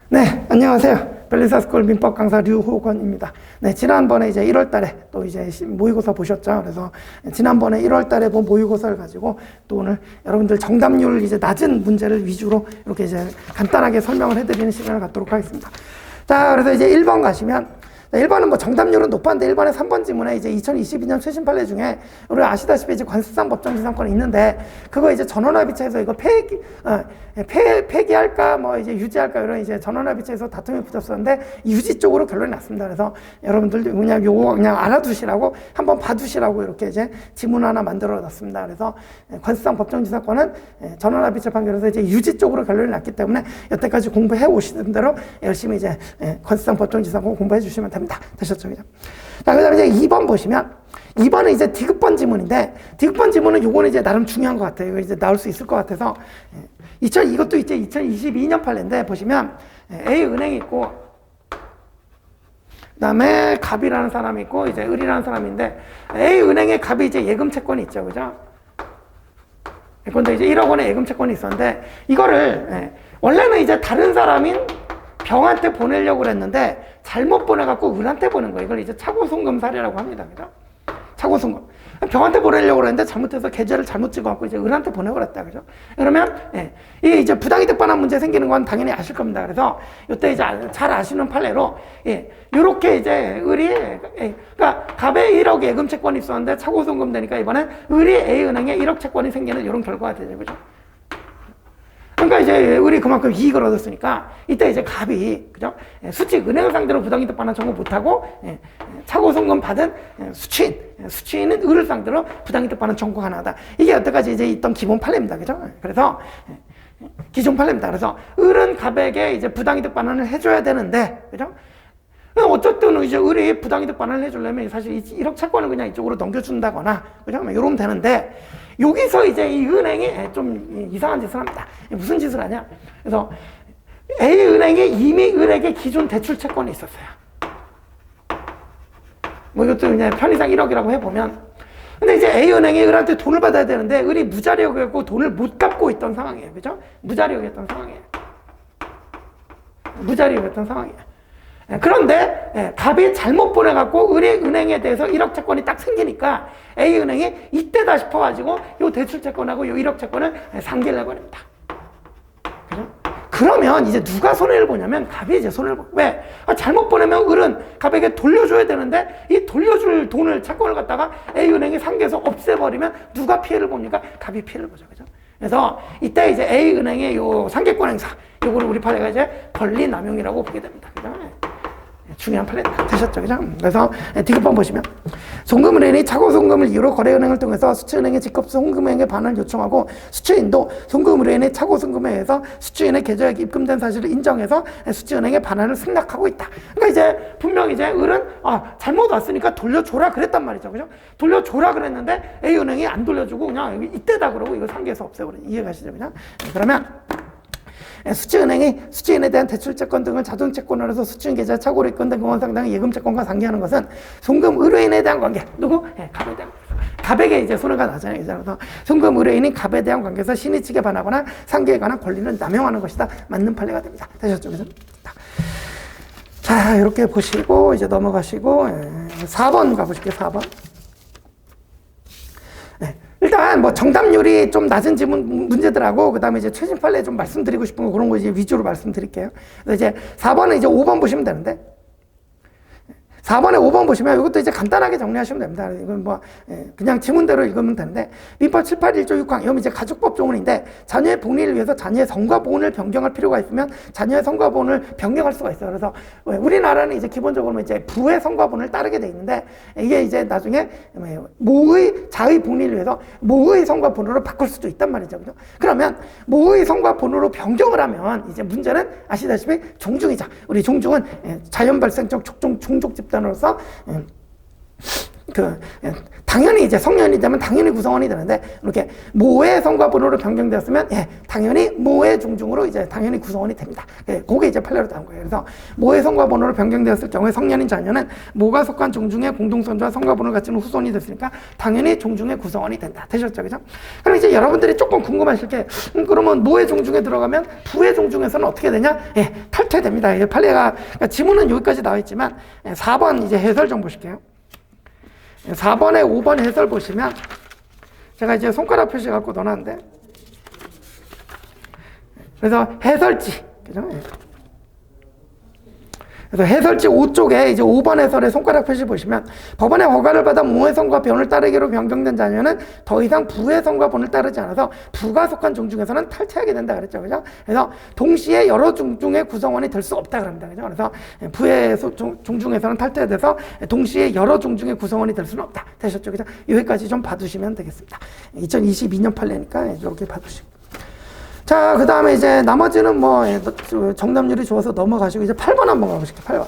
네, 안녕하세요. 벨리사스쿨 민법 강사 류호건입니다. 네, 지난번에 이제 1월 달에 또 이제 모의고사 보셨죠? 그래서 지난번에 1월 달에 본 모의고사를 가지고 또 오늘 여러분들 정답률 이제 낮은 문제를 위주로 이렇게 이제 간단하게 설명을 해드리는 시간을 갖도록 하겠습니다. 자, 그래서 이제 1번 가시면 1번은 뭐 정답률은 높았는데 1번의 3번 지문에 이제 2022년 최신 판례 중에 우리 아시다시피 이제 관습상 법정지상권이 있는데 그거 이제 전원합의체에서 이거 폐기할까 뭐 이제 유지할까 이런 이제 전원합의체에서 다툼이 붙었었는데 유지 쪽으로 결론이 났습니다. 그래서 여러분들도 그냥 요거 그냥 알아두시라고 한번 봐두시라고 이렇게 이제 지문 하나 만들어 놨습니다. 그래서 관습상 법정지상권은 전원합의체 판결에서 이제 유지 쪽으로 결론이 났기 때문에 여태까지 공부해 오시던 대로 열심히 이제 관습상 법정지상권 공부해 주시면 됩니다. 되셨죠? 그죠? 자, 그 다음에 이제 2번 보시면, 2번은 이제 디귿번 지문인데, 디귿번 지문은 요거는 이제 나름 중요한 것 같아요. 이거 이제 나올 수 있을 것 같아서, 이것도 이제 2022년 판례인데, 보시면, A은행이 있고, 그 다음에 갑이라는 사람이 있고, 이제 을이라는 사람인데, A은행에 갑이 이제 예금 채권이 있죠. 그죠? 근데 이제 1억 원의 예금 채권이 있었는데, 이거를, 원래는 이제 다른 사람인 병한테 보내려고 그랬는데 잘못 보내갖고 을한테 보낸 거예요. 이걸 이제 차고송금 사례라고 합니다. 그죠? 차고송금. 병한테 보내려고 그랬는데 잘못해서 계좌를 잘못 찍어갖고 이제 을한테 보내버렸다. 그죠? 그러면, 이게 이제 부당이득 반환 문제 생기는 건 당연히 아실 겁니다. 그래서 이때 이제 잘 아시는 판례로, 요렇게 이제 을이, 그러니까 갑에 1억 예금 채권이 있었는데 차고송금 되니까 이번엔 을이 A은행에 1억 채권이 생기는 이런 결과가 되죠. 그죠? 그러니까 이제 을이 그만큼 이익을 얻었으니까 이때 이제 갑이 그죠? 수취 은행을 상대로 부당이득 반환 청구 못하고 차고송금 받은 수취인은 을을 상대로 부당이득 반환 청구 가능하다. 이게 여태까지 이제 있던 기본 판례입니다. 그죠? 그래서 기존 판례입니다. 그래서 을은 갑에게 이제 부당이득 반환을 해줘야 되는데 그죠? 어쨌든 이제 을이 부당이득 반환을 해주려면 사실 1억 채권을 그냥 이쪽으로 넘겨준다거나 그죠? 이러면 되는데 여기서 이제 이 은행이 좀 이상한 짓을 합니다. 무슨 짓을 하냐? 그래서 A은행이 이미 을에게 기존 대출 채권이 있었어요. 뭐 이것도 그냥 편의상 1억이라고 해보면. 근데 이제 A은행이 을한테 돈을 받아야 되는데 을이 무자력이었고 돈을 못 갚고 있던 상황이에요. 그죠? 무자력이었던 상황이에요. 무자력이었던 상황이에요. 그런데 갑이 잘못 보내갖고 은행에 대해서 1억 채권이 딱 생기니까 A은행이 이때다 싶어가지고 요 대출 채권하고 요 1억 채권을 상기를 해버립니다. 그죠? 그러면 이제 누가 손해를 보냐면 갑이 이제 손해를 보고 왜? 잘못 보내면 을은 갑에게 돌려줘야 되는데 이 돌려줄 돈을 채권을 갖다가 A은행이 상기해서 없애버리면 누가 피해를 봅니까? 갑이 피해를 보죠. 그죠? 그래서 이때 이제 A은행의 요 상계권 행사 요거를 우리 판례가 이제 권리 남용이라고 보게 됩니다. 그죠? 중요한 판례가 되셨죠. 그죠? 그래서 디귿번 보시면 송금은행이 차고송금을 이유로 거래은행을 통해서 수취은행의 직급 송금액의 반환을 요청하고 수취인도 송금은행의 차고송금에 의해서 수취인의 계좌에 입금된 사실을 인정해서 수취은행의 반환을 승낙하고 있다. 그러니까 이제 분명히 이제 을은 잘못 왔으니까 돌려줘라 그랬단 말이죠. 그죠? 돌려줘라 그랬는데 A은행이 안 돌려주고 그냥 이때다 그러고 이거 상계해서 없애버려. 이해가시죠? 그냥? 그러면 수취은행이 수취인에 대한 대출채권 등을 자동채권으로 해서 수취인 계좌에 착오로 입금된 금원 상당의 예금채권과 상기하는 것은 송금 의뢰인에 대한 관계, 누구? 갑에 대한 관계. 갑에게 이제 손해가 나잖아요. 그래서 송금 의뢰인이 갑에 대한 관계에서 신의 측에 반하거나 상기에 관한 권리를 남용하는 것이다. 맞는 판례가 됩니다. 되셨죠? 그죠? 자, 이렇게 보시고 이제 넘어가시고 4번 가보실게요. 4번. 일단 뭐 정답률이 좀 낮은 지문 문제들하고 그다음에 이제 최신 판례 좀 말씀드리고 싶은 거 그런 거 이제 위주로 말씀드릴게요. 그래서 이제 4번은 이제 5번 보시면 되는데 4번에 5번 보시면 이것도 이제 간단하게 정리하시면 됩니다. 이건 뭐 그냥 지문대로 읽으면 되는데 민법 781조 6항 이건 이제 가족법 조문인데 자녀의 복리를 위해서 자녀의 성과 보훈을 변경할 필요가 있으면 자녀의 성과 보훈을 변경할 수가 있어요. 그래서 우리나라는 이제 기본적으로 이제 부의 성과 보훈을 따르게 돼 있는데 이게 이제 나중에 모의 자의 복리를 위해서 모의 성과 보훈으로 바꿀 수도 있단 말이죠. 그죠? 그러면 모의 성과 보훈으로 변경을 하면 이제 문제는 아시다시피 종중이죠. 우리 종중은 자연 발생적 촉종 종족 집단으로서 당연히 이제 성년이 되면 당연히 구성원이 되는데, 이렇게 모의 성과 번호로 변경되었으면, 당연히 모의 중중으로 이제 당연히 구성원이 됩니다. 그게 이제 판례로 나온 거예요. 그래서 모의 성과 번호로 변경되었을 경우에 성년인 자녀는 모가 속한 중중의 공동선조와 성과 번호를 갖추는 후손이 됐으니까 당연히 중중의 구성원이 된다. 되셨죠? 그죠? 그럼 이제 여러분들이 조금 궁금하실 게, 그러면 모의 중중에 들어가면 부의 중중에서는 어떻게 되냐? 탈퇴됩니다. 판례가, 그러니까 지문은 여기까지 나와 있지만, 4번 이제 해설 좀 보실게요. 4번에 5번 해설 보시면, 제가 이제 손가락 표시 갖고 넣어놨는데, 그래서 해설지, 그죠? 그래서 해설지 5쪽에 이제 5번 해설의 손가락 표시 보시면, 법원의 허가를 받아 모의 성과 변을 따르기로 변경된 자녀는 더 이상 부의 성과 변을 따르지 않아서 부가 속한 중중에서는 탈퇴하게 된다 그랬죠. 그죠? 그래서 동시에 여러 중중의 구성원이 될 수 없다 그럽니다. 그죠? 그래서 부의 중중에서는 탈퇴돼서 동시에 여러 중중의 구성원이 될 수는 없다. 되셨죠? 그죠? 여기까지 좀 봐두시면 되겠습니다. 2022년 판례니까 이렇게 봐두시고. 자, 그 다음에 이제 나머지는 뭐 정답률이 좋아서 넘어가시고 이제 8번 한번 가보실게요. 8번.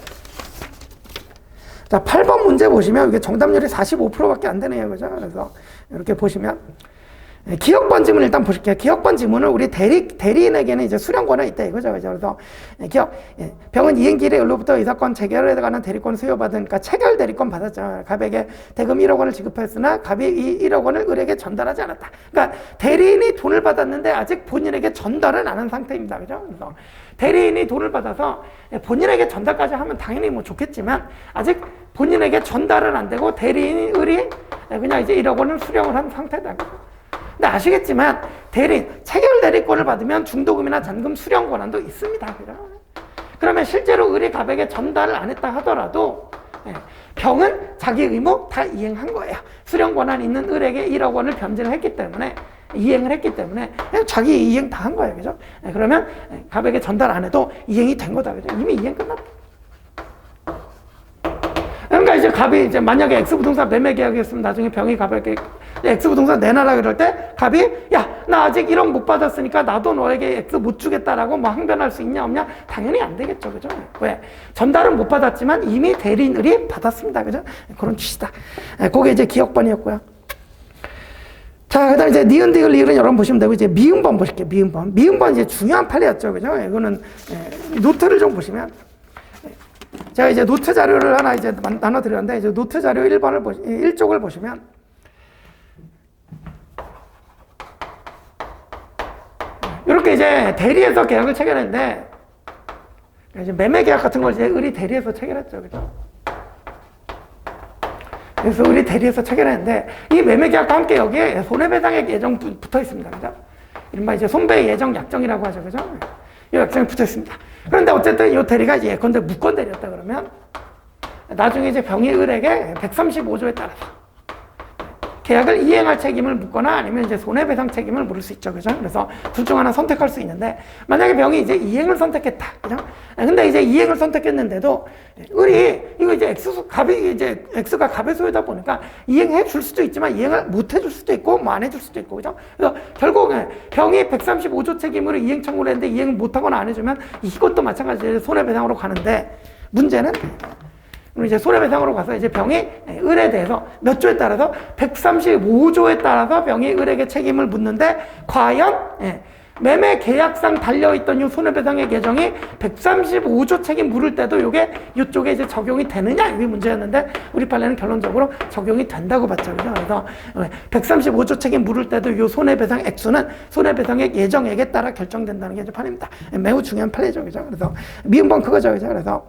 자, 8번 문제 보시면 이게 정답률이 45%밖에 안 되네요. 그죠? 그래서 이렇게 보시면 기억번 지문 일단 보실게요. 기억번 지문을 우리 대리인에게는 이제 수령 권한이 있다 이거죠. 그래서 병은 이행기일에 일로부터 이 사건 체결에 관한 대리권 수여받은, 그러니까 체결 대리권 받았죠. 갑에게 대금 1억 원을 지급했으나 갑이 이 1억 원을 을에게 전달하지 않았다. 그러니까 대리인이 돈을 받았는데 아직 본인에게 전달은 안 한 상태입니다. 그죠? 그래서 대리인이 돈을 받아서 본인에게 전달까지 하면 당연히 뭐 좋겠지만 아직 본인에게 전달은 안 되고 대리인이 을이 그냥 이제 1억 원을 수령을 한 상태다. 근데 아시겠지만 대리인, 체결 대리권을 받으면 중도금이나 잔금 수령 권한도 있습니다. 그러면 실제로 을이 갑에게 전달을 안 했다 하더라도 병은 자기 의무 다 이행한 거예요. 수령 권한 있는 을에게 1억 원을 변제를 했기 때문에, 이행을 했기 때문에 자기 이행 다 한 거예요. 그죠? 그러면 갑에게 전달 안 해도 이행이 된 거다. 그죠? 이미 이행 끝났다. 그러니까 이제 갑이 이제 만약에 X부동산 매매 계약이었으면 나중에 병이 갑에게 X부동산 내놔라 그럴 때 갑이 야, 나 아직 1억 못 받았으니까 나도 너에게 X 못 주겠다라고 뭐 항변할 수 있냐 없냐? 당연히 안 되겠죠. 그죠? 왜? 전달은 못 받았지만 이미 대리인을이 받았습니다. 그죠? 그런 취지다. 그게 이제 기억번이었고요. 자, 그 다음에 이제 니은, 디귿, 리을은 여러분 보시면 되고, 이제 미음번 보실게요. 미음번. 미음번 이제 중요한 판례였죠. 그죠? 이거는 노트를 좀 보시면, 제가 이제 노트 자료를 하나 이제 나눠드렸는데, 이제 노트 자료 1쪽을 보시면, 이렇게 이제 대리에서 계약을 체결했는데, 이제 매매 계약 같은 걸 이제 을이 대리에서 체결했죠. 그죠? 그래서 을이 대리에서 체결했는데, 이 매매 계약과 함께 여기에 손해배상액 예정 붙어 있습니다. 그죠? 이른바 이제 손배 예정 약정이라고 하죠. 그죠? 이 약정이 붙어 있습니다. 그런데 어쨌든 이 대리가 이제 예컨대 무권 대리였다 그러면 나중에 이제 병이 을에게 135조에 따라서 계약을 이행할 책임을 묻거나 아니면 이제 손해배상 책임을 물을 수 있죠. 그죠? 그래서 둘 중 하나 선택할 수 있는데, 만약에 병이 이제 이행을 선택했다. 그죠? 근데 이제 이행을 선택했는데도 을이 이거 이제 X가 갑의 소유다 보니까 이행해 줄 수도 있지만 이행을 못 해줄 수도 있고 뭐 안 해줄 수도 있고. 그죠? 그래서 결국 병이 135조 책임으로 이행 청구를 했는데 이행을 못 하거나 안 해주면 이것도 마찬가지로 손해배상으로 가는데, 문제는 이제 손해배상으로 가서 이제 병이 을에 대해서 몇 조에 따라서 135조에 따라서 병이 을에게 책임을 묻는데, 과연 매매 계약상 달려있던 이 손해배상의 계정이 135조 책임 물을 때도 요게 이쪽에 이제 적용이 되느냐, 이게 문제였는데 우리 판례는 결론적으로 적용이 된다고 봤죠. 그래서 135조 책임 물을 때도 이 손해배상 액수는 손해배상의 예정액에 따라 결정된다는 게 이제 판례입니다. 매우 중요한 판례죠. 그죠? 그래서 미음번 그거죠. 그죠? 그래서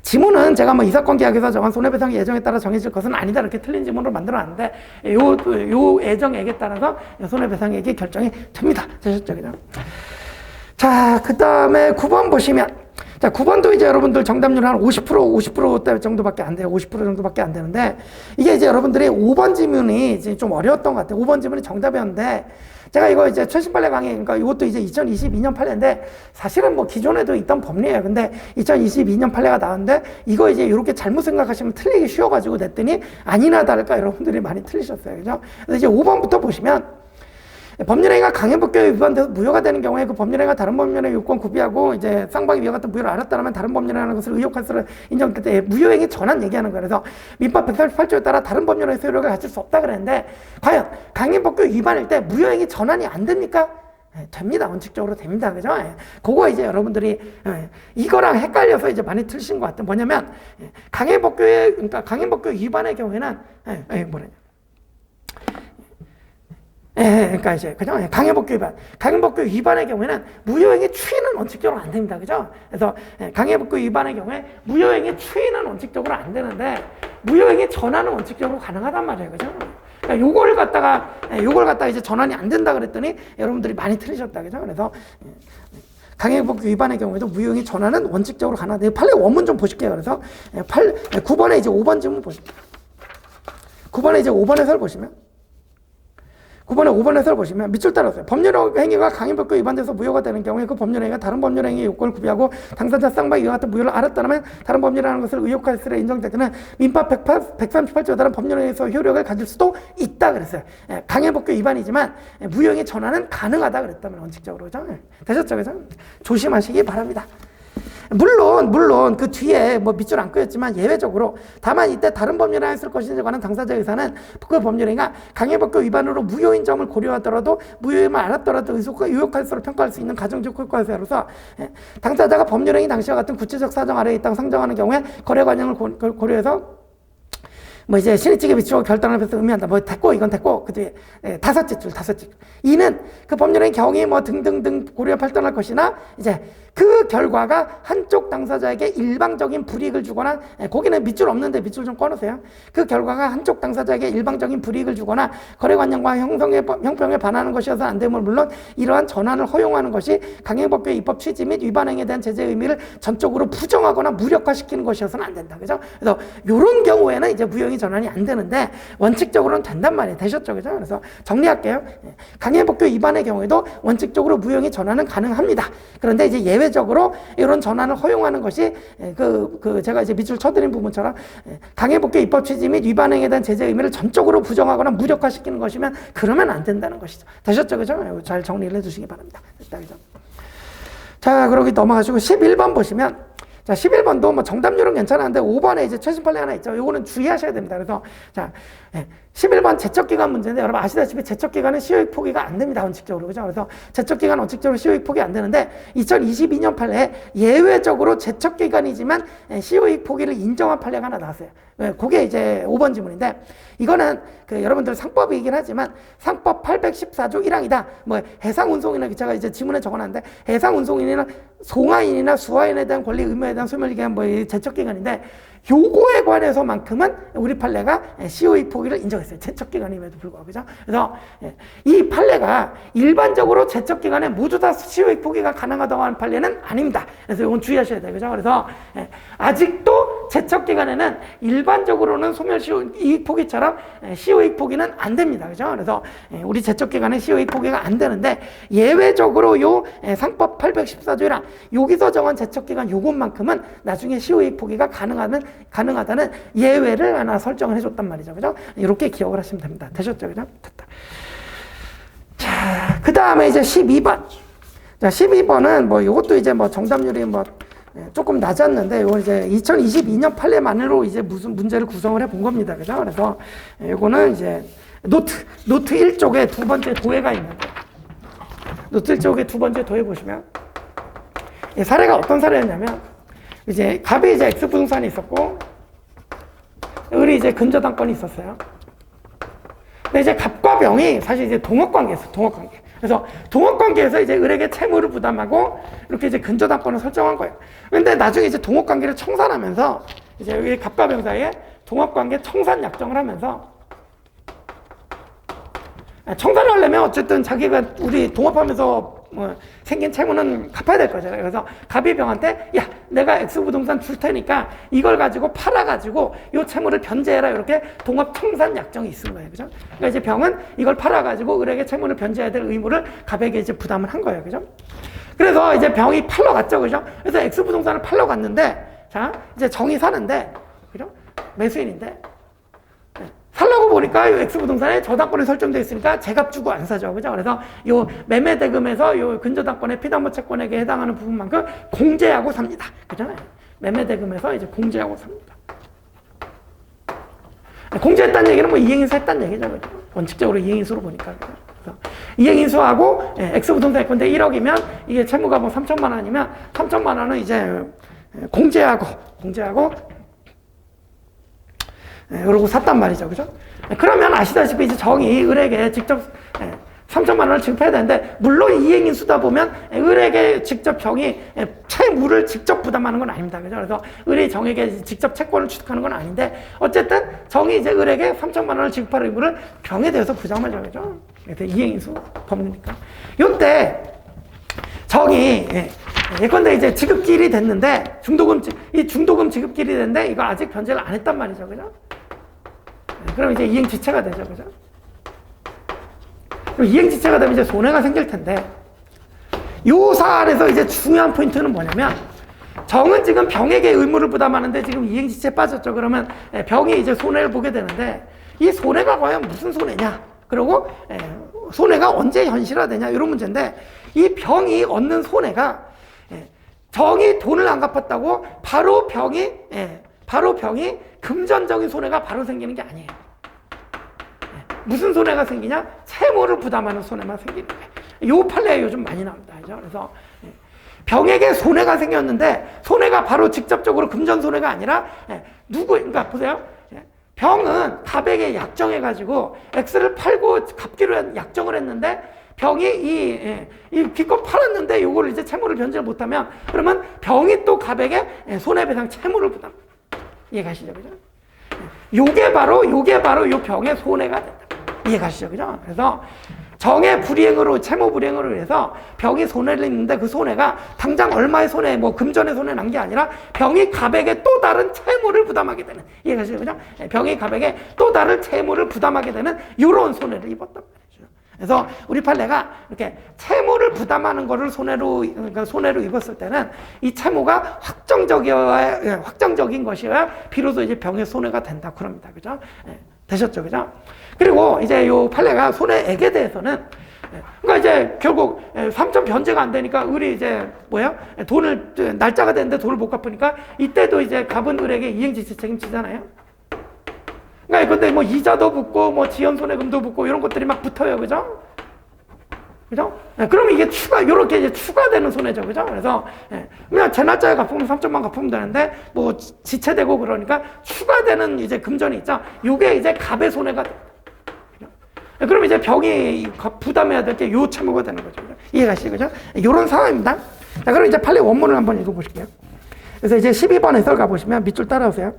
지문은 제가 뭐 이 사건 계약에서 정한 손해배상 예정에 따라 정해질 것은 아니다, 이렇게 틀린 지문으로 만들어놨는데, 요 예정액에 따라서 손해배상액이 결정이 됩니다. 되셨죠? 그죠? 자, 그 다음에 9번 보시면, 자, 9번도 이제 여러분들 정답률 한 50% 정도밖에 안 돼요. 50% 정도밖에 안 되는데, 이게 이제 여러분들이 5번 지문이 이제 좀 어려웠던 것 같아요. 5번 지문이 정답이었는데, 제가 이거 이제 최신 판례 강의, 그러니까 이것도 이제 2022년 판례인데, 사실은 뭐 기존에도 있던 법리예요. 근데 2022년 판례가 나왔는데, 이거 이제 이렇게 잘못 생각하시면 틀리기 쉬워가지고 냈더니, 아니나 다를까 여러분들이 많이 틀리셨어요. 그죠? 그래서 이제 5번부터 보시면, 법률행위가 강행법규에 위반돼서 무효가 되는 경우에 그 법률행위가 다른 법률행위 요건 구비하고 이제 쌍방이 위와 같은 무효를 알았다면 다른 법률행위라는 것을 의혹할 수를 인정될 때 무효행위 전환 얘기하는 거예요. 그래서 민법 138조에 따라 다른 법률행위 효력을 가질 수 없다 그랬는데 과연 강행법규 위반일 때 무효행위 전환이 안 됩니까? 됩니다. 원칙적으로 됩니다. 그죠? 그거 이제 여러분들이 이거랑 헷갈려서 이제 많이 틀신 것 같아요. 뭐냐면 그러니까 강행법규 위반의 경우에는 뭐래냐? 그러니까 이제 그죠? 강행법규 위반의 경우에는 무효행위 추인은 원칙적으로 안 됩니다. 그죠? 그래서 강행법규 위반의 경우에 무효행위 추인은 원칙적으로 안 되는데 무효행위 전환은 원칙적으로 가능하단 말이에요. 그죠? 그러니까 요걸 갖다가 이제 전환이 안 된다 그랬더니 여러분들이 많이 틀리셨다. 그죠? 그래서 강행법규 위반의 경우에도 무효행위 전환은 원칙적으로 가능하다. 판례 원문 좀 보실게요. 그래서 9번에 이제 5번 질문 보실게요. 9번에 이제 5번 해설 보시면 9번에 5번 해설 보시면 밑줄 따라서요. 법률행위가 강행법규 위반돼서 무효가 되는 경우에 그 법률행위가 다른 법률행위의 요건을 구비하고 당사자 쌍방이 이와 같은 무효를 알았다면 다른 법률이라는 것을 의혹할 수를 인정될 때는 민법 138조에 따른 법률행위에서 효력을 가질 수도 있다 그랬어요. 강행법규 위반이지만 무효행위 전환은 가능하다 그랬다면 원칙적으로. 그죠? 되셨죠? 그죠? 조심하시기 바랍니다. 물론 그 뒤에 뭐 밑줄 안 끄였지만 예외적으로 다만 이때 다른 법률을 했을 것인지에 관한 당사자 의사는 그 법률행위가 강행법규 위반으로 무효인 점을 고려하더라도 무효임을 알았더라도 의혹할 수로 평가할 수 있는 가정적 효과로서 당사자가 법률행위 당시와 같은 구체적 사정 아래에 있다고 상정하는 경우에 거래 관행을 고려해서 뭐 이제 신의칙에 비추어 결단을 해서 의미한다. 뭐 됐고 이건 됐고 그 뒤에 다섯째 줄. 이는 그 법률의 경위 뭐 등등등 고려 판단할 것이나 이제 그 결과가 한쪽 당사자에게 일방적인 불이익을 주거나 거기는 밑줄 없는데 밑줄 좀 꺼놓으세요. 그 결과가 한쪽 당사자에게 일방적인 불이익을 주거나 거래관념과 형평에 반하는 것이어서 안 됨을 물론 이러한 전환을 허용하는 것이 강행법규의 입법 취지 및 위반행위에 대한 제재의 의미를 전적으로 부정하거나 무력화시키는 것이어서는 안 된다. 그죠? 그래서 이런 경우에는 이제 무효행위 전환이 안 되는데 원칙적으로는 된단 말이에요. 되셨죠? 그죠? 그래서 정리할게요. 강행법규 위반의 경우에도 원칙적으로 무효행위 전환은 가능합니다. 그런데 이제 예외적으로 이런 전환을 허용하는 것이 제가 이제 밑줄 쳐드린 부분처럼 강행법규 입법 취지 및 위반행위에 대한 제재 의미를 전적으로 부정하거나 무력화시키는 것이면 그러면 안 된다는 것이죠. 되셨죠? 그죠? 잘 정리를 해주시기 바랍니다. 됐다, 그죠? 자, 그러기 넘어가시고 11번 보시면 자, 11번도 뭐 정답률은 괜찮은데 5번에 이제 최신 판례 하나 있죠. 요거는 주의하셔야 됩니다. 그래서 자, 11번 제척기간 문제인데 여러분 아시다시피 제척기간은 시효익 포기가 안 됩니다. 원칙적으로. 그죠? 그래서 제척기간 원칙적으로 시효익 포기 안 되는데 2022년 판례에 예외적으로 제척기간이지만 시효익 포기를 인정한 판례가 하나 나왔어요. 그게 이제 5번 지문인데 이거는 여러분들 상법이긴 하지만 상법 814조 1항이다. 뭐 해상운송인이나 제가 이제 지문에 적어놨는데 해상운송인이나 송화인이나 수화인에 대한 권리 의무에 대한 소멸에 대한 뭐 제척기간인데 요거에 관해서만큼은 우리 판례가 시효익 포기를 인정했어요. 제척기간임에도 불구하고. 그죠? 그래서 이 판례가 일반적으로 제척기간에 모두 다 시효익 포기가 가능하다고 하는 판례는 아닙니다. 그래서 이건 주의하셔야 돼요. 그죠? 그래서 아직도 제척기간에는 일반적으로는 소멸시효익 포기처럼 시효익 포기는 안 됩니다. 그죠? 그래서 우리 제척기간에 시효익 포기가 안 되는데 예외적으로 요 상법 814조 1항 여기서 정한 제척기간 요것만큼은 나중에 시효익 포기가 가능하다는 예외를 하나 설정을 해줬단 말이죠. 그죠? 이렇게 기억을 하시면 됩니다. 되셨죠? 그죠? 됐다. 자, 그 다음에 이제 12번. 자, 12번은 뭐 이것도 이제 뭐 정답률이 뭐 조금 낮았는데 이거 이제 2022년 판례만으로 이제 무슨 문제를 구성을 해본 겁니다. 그죠? 그래서 이거는 이제 노트 1쪽에 두 번째 도해가 있는데 노트 1쪽에 두 번째 도해 보시면 이 사례가 어떤 사례였냐면 이제 갑이 이제 X 부동산이 있었고 을이 이제 근저당권이 있었어요. 근데 이제 갑과 병이 사실 이제 동업관계였어. 동업관계. 그래서 동업관계에서 이제 을에게 채무를 부담하고 이렇게 이제 근저당권을 설정한 거예요. 근데 나중에 이제 동업관계를 청산하면서 이제 여기 갑과 병 사이에 동업관계 청산 약정을 하면서 청산을 하려면 어쨌든 자기가 우리 동업하면서 뭐 생긴 채무는 갚아야 될 거잖아요. 그래서 갑이 병한테 야 내가 X부동산 줄 테니까 이걸 가지고 팔아가지고 이 채무를 변제해라 이렇게 동업 청산 약정이 있은 거예요. 그죠? 그러니까 이제 병은 이걸 팔아가지고 을에게 채무를 변제해야 될 의무를 갑에게 이제 부담을 한 거예요. 그죠? 그래서 이제 병이 팔러 갔죠. 그죠? 그래서 X부동산을 팔러 갔는데 자 이제 정이 사는데 그죠? 매수인인데 살라고 보니까 요 X부동산에 저당권이 설정되어 있으니까 제값 주고 안 사죠. 그죠? 그래서 요 매매대금에서 요 근저당권의 피담보 채권에게 해당하는 부분만큼 공제하고 삽니다. 그죠? 매매대금에서 이제 공제하고 삽니다. 공제했다는 얘기는 뭐 이행인수 했다는 얘기죠. 그죠? 원칙적으로 이행인수로 보니까. 그래서 이행인수하고 X부동산의 건데 1억이면 이게 채무가 뭐 3천만 원이면 3천만 원은 이제 공제하고 그러고 샀단 말이죠. 그죠? 그러면 아시다시피 이제 정이 을에게 직접 3천만 원을 지급해야 되는데, 물론 이행인수다 보면 을에게 직접 정이 채무를 직접 부담하는 건 아닙니다. 그죠? 그래서 을이 정에게 직접 채권을 취득하는 건 아닌데, 어쨌든 정이 이제 을에게 3천만 원을 지급할 의무를 병에 대해서 부담하죠. 그죠? 그래서 이행인수 법리니까. 요때 정이 예컨대 이제 지급기일이 됐는데, 중도금 지급기일이 됐는데, 이거 아직 변제를 안 했단 말이죠. 그죠? 그럼 이제 이행지체가 되죠. 그죠? 이행지체가 되면 이제 손해가 생길 텐데, 요 사안에서 이제 중요한 포인트는 뭐냐면, 정은 지금 병에게 의무를 부담하는데 지금 이행지체에 빠졌죠. 그러면 병이 이제 손해를 보게 되는데, 이 손해가 과연 무슨 손해냐? 그리고 손해가 언제 현실화되냐? 이런 문제인데, 이 병이 얻는 손해가 정이 돈을 안 갚았다고 바로 병이 금전적인 손해가 바로 생기는 게 아니에요. 무슨 손해가 생기냐? 채무를 부담하는 손해만 생기는 거예요. 요 판례가 요즘 많이 나옵니다. 그래서 병에게 손해가 생겼는데, 손해가 바로 직접적으로 금전 손해가 아니라 그러니까 보세요. 병은 갑에게 약정해가지고 X를 팔고 갚기로 약정을 했는데, 병이 이 기껏 팔았는데 요거를 이제 채무를 변제를 못하면, 그러면 병이 또 갑에게 손해배상 채무를 부담. 이해가시죠? 그죠? 요게 바로 요 병의 손해가 된다. 이해가시죠? 그죠? 그래서 정의 불이행으로, 채무 불이행으로 해서 병이 손해를 입는데, 그 손해가 당장 얼마의 손해, 뭐 금전의 손해 난 게 아니라 병이 갑에게 또 다른 채무를 부담하게 되는, 이해가시죠? 그죠? 병이 갑에게 또 다른 채무를 부담하게 되는 요런 손해를 입었단 말이에요. 그래서 우리 판례가 이렇게 채무를 부담하는 거를 손해로 입었을 때는 이 채무가 확정적인 것이어야 비로소 이제 병의 손해가 된다. 그럽니다. 그죠? 되셨죠? 그죠? 그리고 이제 요 판례가 손해액에 대해서는, 그러니까 이제 결국 3천 변제가 안 되니까 을이 이제 돈을, 날짜가 됐는데 돈을 못 갚으니까 이때도 이제 갑은 을에게 이행지체 책임지잖아요. 그러니까 근데 뭐 이자도 붙고 뭐 지연손해금도 붙고 이런 것들이 막 붙어요. 그죠? 그죠? 그러면 이게 요렇게 이제 추가되는 손해죠. 그죠? 그래서 그냥 제 날짜에 갚으면 3천만 갚으면 되는데, 뭐 지체되고 그러니까 추가되는 이제 금전이 있죠. 요게 이제 갑의 손해가 됩니다. 그럼 이제 병이 부담해야 될 게 요 채무가 되는 거죠. 그죠? 이해가시죠? 그죠? 요런 상황입니다. 자, 그럼 이제 판례 원문을 한번 읽어보실게요. 그래서 이제 12번 해설 가보시면 밑줄 따라오세요.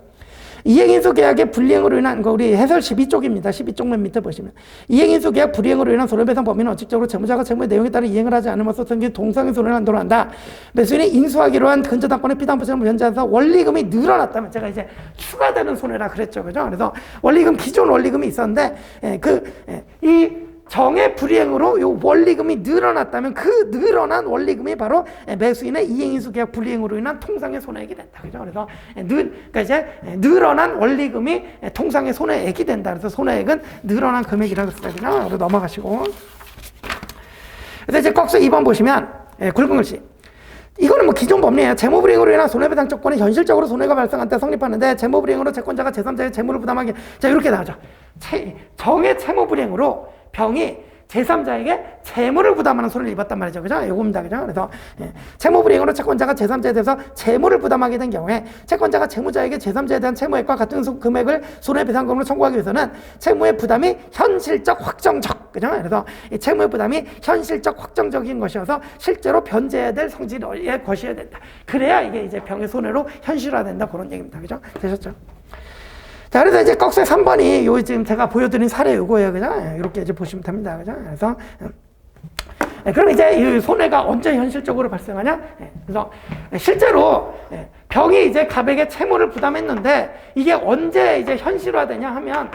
이행인수 계약의 불이행으로 인한, 우리 해설 12쪽입니다. 12쪽 맨 밑에 보시면. 이행인수 계약 불이행으로 인한 손해배상 범위는 원칙적으로 채무자가 채무의 내용에 따라 이행을 하지 않음으로써 생긴 동상의 손해를 한도로 한다. 매수인이 인수하기로 한 근저당권의 피담보채무 변제해서 원리금이 늘어났다면, 제가 이제 추가되는 손해라 그랬죠. 그죠? 그래서 원리금, 기존 원리금이 있었는데, 이 정의 불이행으로 요 원리금이 늘어났다면, 그 늘어난 원리금이 바로 매수인의 이행인수 계약 불이행으로 인한 통상의 손해액이 된다. 그죠? 그래서 그러니까 이제 늘어난 원리금이 통상의 손해액이 된다. 그래서 손해액은 늘어난 금액이라고 쓰거든요. 그래서 넘어가시고. 그래서 이제 꺽쇠 2번 보시면 굵은 글씨. 이거는 뭐 기존 법리예요. 재무불이행으로 인한 손해배상 조건이 현실적으로 손해가 발생한 때 성립하는데, 재무불이행으로 채권자가 제3자의 재무를 부담하게, 자, 이렇게 나오죠. 정의 채무불이행으로 병이 제3자에게 재무를 부담하는 손해를 입었단 말이죠. 그죠? 요겁니다. 그죠? 그래서 채무불이행으로 채권자가 제3자에 대해서 재무를 부담하게 된 경우에, 채권자가 채무자에게 제3자에 대한 채무액과 같은 금액을 손해배상금으로 청구하기 위해서는 채무의 부담이 현실적 확정적, 그죠? 그래서 이 채무의 부담이 현실적 확정적인 것이어서 실제로 변제해야 될 성질의 것이어야 된다. 그래야 이게 이제 병의 손해로 현실화된다. 그런 얘기입니다. 그죠? 되셨죠? 자, 그래서 이제 꺽쇠 3번이 요 지금 제가 보여드린 사례 요거예요. 그죠? 이렇게 이제 보시면 됩니다. 그죠? 그래서 그럼 이제 이 손해가 언제 현실적으로 발생하냐? 그래서 실제로 병이 이제 갑에게 채무를 부담했는데, 이게 언제 이제 현실화되냐 하면,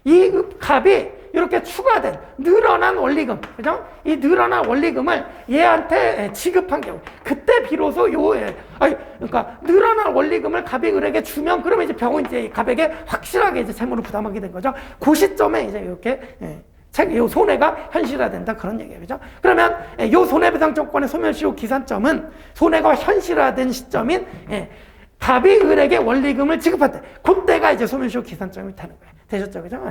이 갑이 이렇게 추가된 늘어난 원리금, 그죠? 이 늘어난 원리금을 얘한테 지급한 경우, 그때 비로소 그러니까 늘어난 원리금을 갑이 을에게 주면 그러면 이제 병은 이제 갑에게 확실하게 이제 채무를 부담하게 된 거죠. 그 시점에 이제 이렇게 요 손해가 현실화된다 그런 얘기예요, 그죠? 그러면 요 손해배상 조건의 소멸시 효 기산점은 손해가 현실화된 시점인 갑이 을에게 원리금을 지급할 때, 그때가 이제 소멸시 효 기산점이 되는 거예요. 되셨죠, 그죠?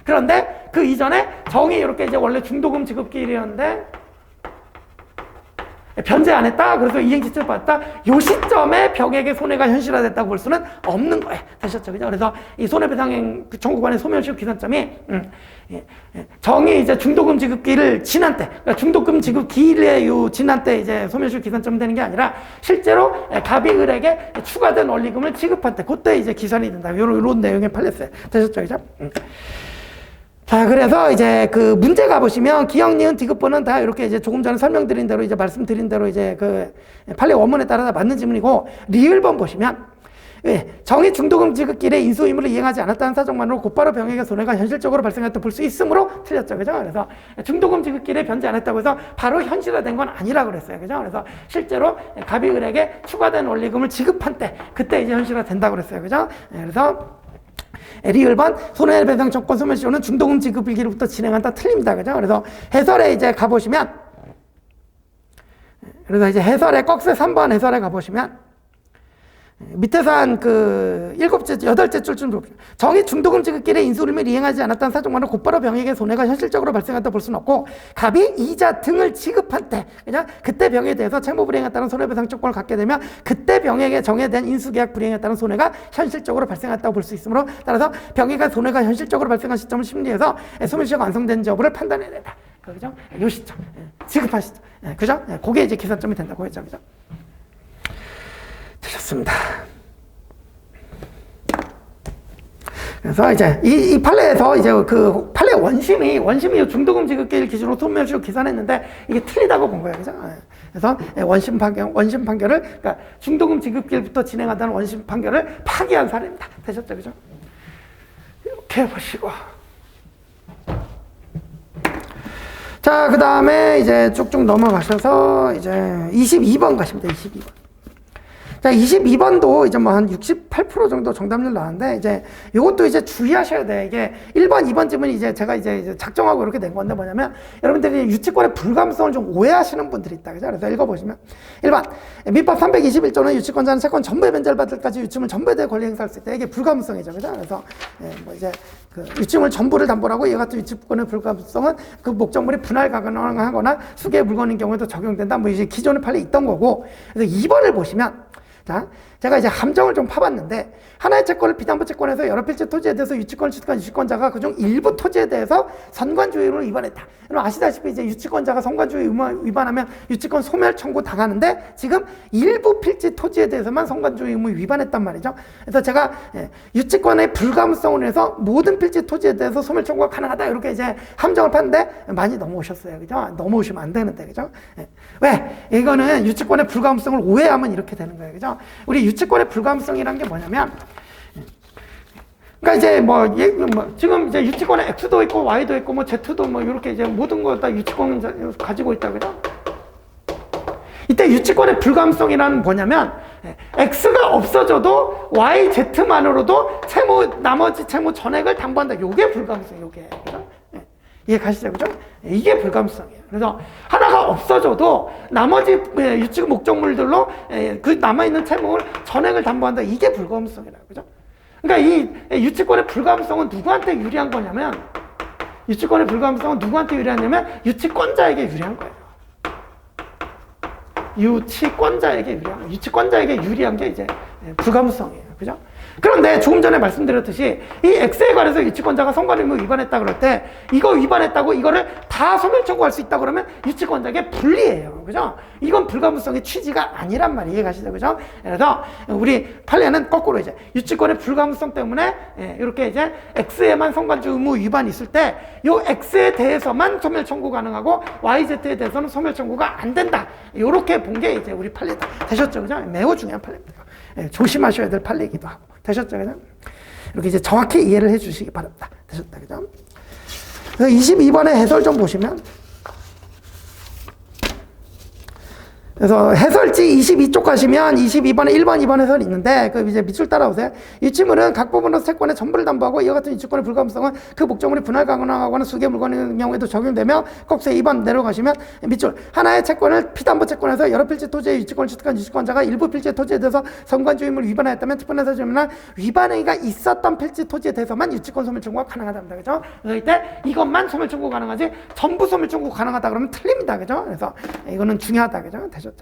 그런데 그 이전에 정이 이렇게 이제 원래 중도금 지급기일이었는데 변제 안 했다. 그래서 이행지출 받았다. 요 시점에 병에게 손해가 현실화됐다고 볼 수는 없는 거예요. 되셨죠, 그죠? 그래서 이 손해배상 청구관의 소멸시 효 기산점이 정이 이제 중도금 지급기를 지난 때, 그러니까 중도금 지급기일의 요 지난 때 이제 소멸시 효 기산점 되는 게 아니라 실제로 갑이 을에게 추가된 원리금을 지급한 때, 그때 이제 기산이 된다. 요런 내용의 판례였어요. 되셨죠, 그죠? 자, 그래서 이제 그 문제 가보시면 기역, 니은, 디귿번은 다 이렇게 이제 조금 전에 설명드린 대로 이제 말씀드린 대로 이제 그 판례 원문에 따라 다 맞는 지문이고, 리을번 보시면 정의 중도금 지급기일에 인수 의무를 이행하지 않았다는 사정만으로 곧바로 병에게 손해가 현실적으로 발생했다 볼 수 있으므로 틀렸죠, 그죠? 그래서 중도금 지급기일에 변제 안 했다고 해서 바로 현실화된 건 아니라 그랬어요, 그죠? 그래서 실제로 갑이 을에게 추가된 원리금을 지급한 때, 그때 이제 현실화된다고 그랬어요, 그죠? 그래서 리을번 손해배상 조건 소멸시효는 중도금 지급일기로부터 진행한다 틀립니다, 그죠? 그래서 해설에 이제 가보시면, 그래서 이제 해설에 꺽쇠 3번 해설에 가보시면 밑에서 한 그 8째 줄쯤 보십시오. 정의 중도금 지급기일에 인수 의무를 이행하지 않았다는 사정만으로 곧바로 병에게 손해가 현실적으로 발생한다 볼 수는 없고, 갑이 이자 등을 지급한 때, 그냥 그때 병에 대해서 채무 불이행에 따른 손해배상 조건을 갖게 되면 그때 병에게 정해된 인수계약 불이행에 따른 손해가 현실적으로 발생했다고 볼 수 있으므로, 따라서 병에게 손해가 현실적으로 발생한 시점을 심리해서 소멸시효가 완성된 여부를 판단해야 된다. 그죠? 요 시점, 지급한 시점, 그죠? 그게 이제 기산점이 된다고 했죠, 그죠? 되셨습니다. 그래서 이제 이 판례에서 이제 그 판례 원심이 중도금 지급기일 기준으로 소멸시효 계산했는데 이게 틀리다고 본 거예요, 그죠? 그래서 원심 판결을, 그러니까 중도금 지급기일부터 진행하다는 원심 판결을 파기한 사례입니다. 되셨죠, 그죠? 이렇게 보시고. 자, 그 다음에 이제 쭉쭉 넘어가셔서 이제 22번 가십니다. 22번. 자, 22번도 이제 뭐 한 68% 정도 정답률 나왔는데, 이제 요것도 이제 주의하셔야 돼. 이게 1번, 2번 지문이 이제 제가 이제 작정하고 이렇게 된 건데 뭐냐면, 여러분들이 유치권의 불가능성을 좀 오해하시는 분들이 있다. 그죠? 그래서 읽어보시면. 1번, 민법 321조는 유치권자는 채권 전부의 변제를 받을 때까지 유치물 전부에 대해 권리 행사할 수 있다. 이게 불가능성이죠. 그죠? 그래서, 뭐 이제 그 유치물 전부를 담보로 하고, 이와 같은 유치권의 불가능성은 그 목적물이 분할 가능하거나 수개의 물건인 경우에도 적용된다. 뭐 이제 기존의 판례 있던 거고. 그래서 2번을 보시면, 자, 제가 이제 함정을 좀 파봤는데, 하나의 채권을 비담보 채권에서 여러 필지 토지에 대해서 유치권을 취득한 유치권자가 그중 일부 토지에 대해서 선관주의 의무를 위반했다. 그럼 아시다시피 이제 유치권자가 선관주의 의무 위반하면 유치권 소멸 청구 당하는데, 지금 일부 필지 토지에 대해서만 선관주의 의무 위반했단 말이죠. 그래서 제가 유치권의 불가능성을 해서 모든 필지 토지에 대해서 소멸 청구가 가능하다, 이렇게 이제 함정을 팠는데 많이 넘어오셨어요, 그죠? 넘어오시면 안 되는데, 그죠? 왜? 이거는 유치권의 불가능성을 오해하면 이렇게 되는 거예요, 그죠? 우리 유치권의 불가능성이라는 게 뭐냐면, 그러니까 이제 지금 이제 유치권에 X도 있고 Y도 있고 뭐 Z도 뭐 이렇게 이제 모든 거 다 유치권 가지고 있다, 그죠? 이때 유치권의 불가능성이라는 뭐냐면, X가 없어져도 Y, Z만으로도 나머지 채무 전액을 담보한다. 요게 불가능성이에요, 요게. 그죠? 이해 가시죠, 그죠? 이게 불가능성이에요. 그래서 하나가 없어져도 나머지 유치 목적물들로 그 남아있는 채무를 전액을 담보한다. 이게 불가능성이라고, 그죠? 그러니까 이 유치권의 불가능성은 누구한테 유리한 거냐면, 유치권의 불가능성은 누구한테 유리하냐면 유치권자에게 유리한 거예요. 유치권자에게 유리한 게 이제 불가능성이에요, 그죠? 그런데 조금 전에 말씀드렸듯이 이 X에 관해서 유치권자가 선관 의무 위반했다 그럴 때, 이거 위반했다고 이거를 다 소멸 청구할 수 있다 그러면 유치권자에게 불리해요, 그죠? 이건 불가능성의 취지가 아니란 말이에요. 이해 가시죠, 그죠? 그래서 우리 판례는 거꾸로 이제 유치권의 불가능성 때문에 이렇게 이제 X에만 선관주 의무 위반이 있을 때, 요 X에 대해서만 소멸 청구 가능하고 Y, Z에 대해서는 소멸 청구가 안 된다. 요렇게 본 게 이제 우리 판례다. 되셨죠, 그죠? 매우 중요한 판례입니다. 조심하셔야 될 판례이기도 하고. 되셨죠, 그죠? 이렇게 이제 정확히 이해를 해 주시기 바랍니다. 되셨다, 그죠? 그래서 22번의 해설 좀 보시면, 그래서 해설지 22쪽 가시면 22번에 1번, 2번 해설이 있는데, 그 이제 밑줄 따라오세요. 유치물은 각 부분으로서 채권의 전부를 담보하고 이와 같은 유치권의 불가분성은 그 목적물이 분할 가능하거나 수개 물건의 경우에도 적용되며, 꼭세 2번 내려가시면 밑줄. 하나의 채권을 피담보 채권에서 여러 필지 토지의 유치권을 취득한 유치권자가 일부 필지 토지에 대해서 선관주의무를 위반하였다면 특권에서 주문한 위반행위가 있었던 필지 토지에 대해서만 유치권 소멸 청구가 가능하답니다. 그죠? 그래서 이때 이것만 소멸 청구 가능하지 전부 소멸 청구 가능하다 그러면 틀립니다. 그죠? 그래서 이거는 중요하다. 그죠? 되셨죠?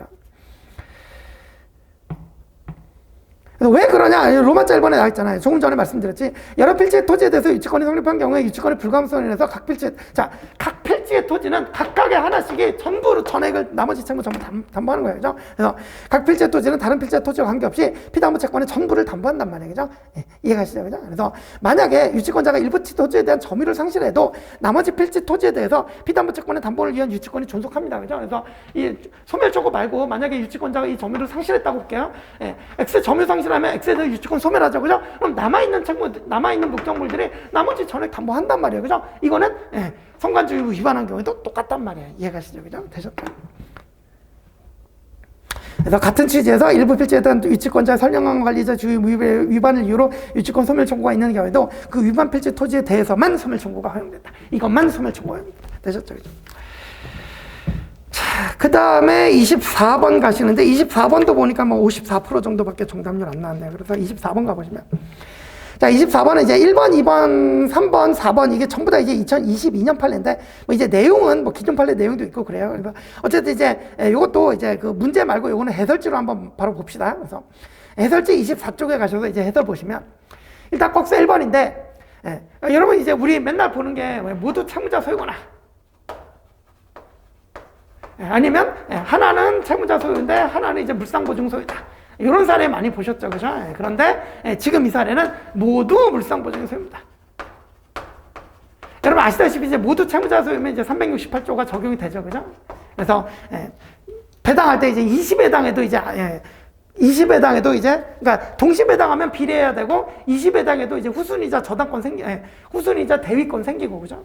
그래서 왜 그러냐? 로마자 1번에 나와 있잖아요. 조금 전에 말씀드렸지. 여러 필지의 토지에 대해서 유치권이 성립한 경우에 유치권의 불가능성으로 인해서 각 필지의 토지는 각각의 하나씩이 전부로 전액을 나머지 채무 전부 담보하는 거예요. 그죠? 그래서 각 필지의 토지는 다른 필지의 토지와 관계없이 피담보 채권의 전부를 담보한단 말이에요. 그죠? 예, 이해가시죠? 그죠? 그래서 만약에 유치권자가 일부 토지에 대한 점유를 상실해도 나머지 필지 토지에 대해서 피담보 채권의 담보를 위한 유치권이 존속합니다. 그죠? 그래서 이 소멸 청구 말고 만약에 유치권자가 이 점유를 상실했다고 볼게요. 예, X 점유 상실 하면 X에 대해 유치권 소멸하죠. 그죠? 그럼 남아있는 채무, 남아있는 목적물들이 나머지 전액 담보한단 말이에요. 그죠? 이거는, 성관주의무 위반한 경우에도 똑같단 말이에요. 이해가시죠? 그죠? 되셨죠? 그래서 같은 취지에서 일부 필지에 대한 유치권자의 선량한 관리자 주의 위반을 이유로 유치권 소멸 청구가 있는 경우에도 그 위반 필지 토지에 대해서만 소멸 청구가 허용된다. 이것만 소멸 청구가 허용된다. 되셨죠? 그죠? 그 다음에 24번 가시는데 24번도 보니까 뭐 54% 정도밖에 정답률 안 나왔네요. 그래서 24번 가보시면. 자, 24번은 이제 1번, 2번, 3번, 4번 이게 전부 다 이제 2022년 판례인데 뭐 이제 내용은 뭐 기존 판례 내용도 있고 그래요. 그래서 어쨌든 이제 이것도 이제 그 문제 말고 요거는 해설지로 한번 바로 봅시다. 그래서 해설지 24쪽에 가셔서 이제 해설 보시면 일단 꼭세 1번인데 여러분 이제 우리 맨날 보는 게 모두 채무자 소유거나 아니면 하나는 채무자 소유인데 하나는 이제 물상보증 소유다. 이런 사례 많이 보셨죠, 그죠? 그런데 지금 이 사례는 모두 물상보증 소유입니다. 여러분 아시다시피 이제 모두 채무자 소유면 이제 368조가 적용이 되죠, 그죠? 그래서 배당할 때 이제 20배당에도 이제 20배당에도 이제 그러니까 동시배당하면 비례해야 되고 20배당에도 이제 후순위자 저당권 후순위자 대위권 생기고, 그죠?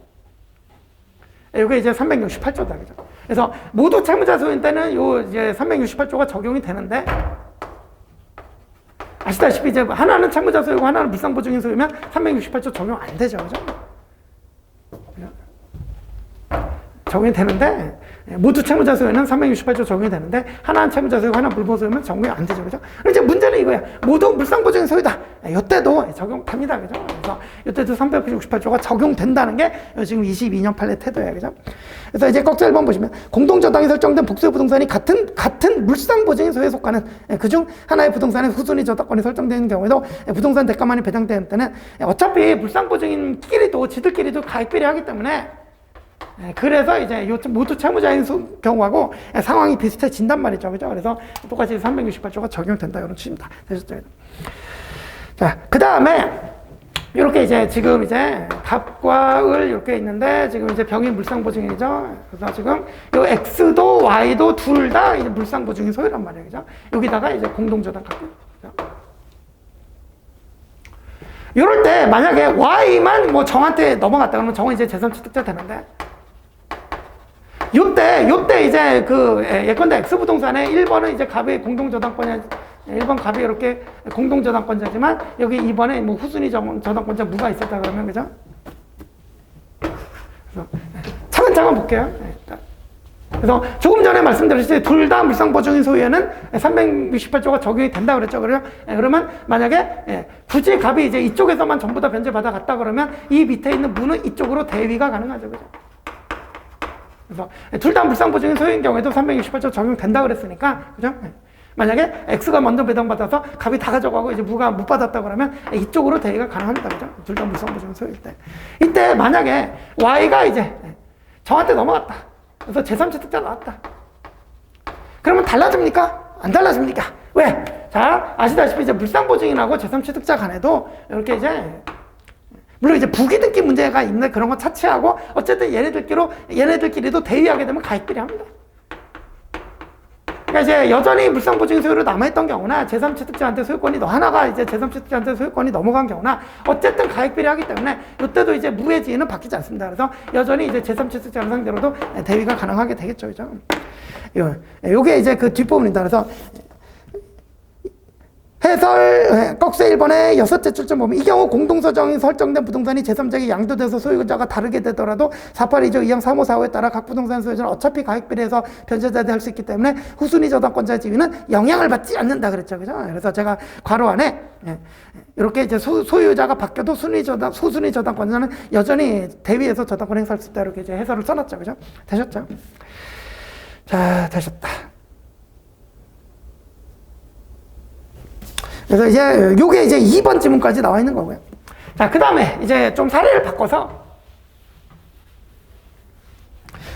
이게 이제 368조다, 그죠? 그래서 모두 채무자 소유인 때는 요 이제 368조가 적용이 되는데 아시다시피 이제 하나는 채무자 소유고 하나는 물상보증인 소유면 368조 적용 안 되죠, 그죠? 적용이 되는데 모두 채무자 소유는 368조 적용이 되는데 하나는 채무자 소유고 하나는 물보증 소유면 적용이 안 되죠, 그죠? 이제 문제는 이거야. 모두 물상보증인 소유다. 이때도 적용됩니다, 그죠? 그래서 이때도 368조가 적용된다는 게 지금 22년 판례 태도예요, 그죠? 그래서 이제 꼭지 1번 보시면 공동저당이 설정된 복수의 부동산이 같은 물상보증인 소유에 속하는 그중 하나의 부동산의 후순위 저당권이 설정되는 경우에도 부동산 대가만이 배당되는 때는 어차피 물상보증인끼리도 지들끼리도 가입비례 하기 때문에 그래서 이제 모두 채무자인 경우하고 상황이 비슷해진단 말이죠, 그죠? 그래서 똑같이 368조가 적용된다 이런 취지입니다. 되셨죠? 자, 그 다음에 이렇게 이제 지금 이제 갑과 을 이렇게 있는데 지금 이제 병이 물상보증인이죠. 그래서 지금 요 X도 Y도 둘 다 이제 물상보증인 소유란 말이에요, 그죠? 여기다가 이제 공동저당 갖고. 이럴 때 만약에 Y만 뭐 정한테 넘어갔다 그러면 정은 이제 재산 취득자 되는데. 요때 이제 예컨대 X부동산에 1번은 이제 갑의 공동저당권이 1번 갑이 이렇게 공동저당권자지만 여기 2번에 뭐 후순위 저당권자 무가 있었다 그러면, 그죠? 그래서 차근차근 볼게요. 그래서 조금 전에 말씀드렸듯이 둘 다 물상보증인 소유에는 368조가 적용이 된다 그랬죠. 그러면 만약에 굳이 갑이 이제 이쪽에서만 전부 다 변제받아 갔다 그러면 이 밑에 있는 무는 이쪽으로 대위가 가능하죠, 그죠? 그래서 둘 다 물상보증인 소유인 경우에도 368조 적용된다 그랬으니까, 그죠? 만약에 X가 먼저 배당받아서 갑이 다 가져가고 이제 무가 못 받았다 그러면 이쪽으로 대위가 가능합니다, 그죠? 둘 다 물상보증인 소유일 때. 이때 만약에 Y가 이제 저한테 넘어갔다. 그래서 제3취득자 나왔다. 그러면 달라집니까? 안 달라집니까? 왜? 자, 아시다시피 이제 물상보증인하고 제3취득자 간에도 이렇게 이제 물론 이제 부기등기 문제가 있는 그런 거 차치하고 어쨌든 얘네들끼리도 대위하게 되면 가입비례 합니다. 그러니까 이제 여전히 물상보증인 소유로 남아있던 경우나 제3취득자한테 소유권이 하나가 이제 제3취득자한테 소유권이 넘어간 경우나 어쨌든 가액비를 하기 때문에 이때도 이제 무의 지위는 바뀌지 않습니다. 그래서 여전히 이제 제3취득자를 상대로도 대위가 가능하게 되겠죠, 그죠? 요게 이제 그 뒷부분입니다. 그래서 해설 꺽쇠 1번의 여섯째 출전 보면 이 경우 공동서정이 설정된 부동산이 제3자에게 양도돼서 소유자가 다르게 되더라도 482조 2항 354호에 따라 각 부동산 소유자는 어차피 가액비례해서 변제자대 할 수 있기 때문에 후순위 저당권자의 지위는 영향을 받지 않는다 그랬죠, 그죠? 그래서 제가 괄호 안에 이렇게 이제 소유자가 바뀌어도 소순위 저당권자는 여전히 대위에서 저당권 행사할 수 있다 이렇게 이제 해설을 써놨죠, 그죠? 되셨죠? 자, 되셨다. 그래서 이제 요게 이제 2번 지문까지 나와 있는 거고요. 자, 그 다음에 이제 좀 사례를 바꿔서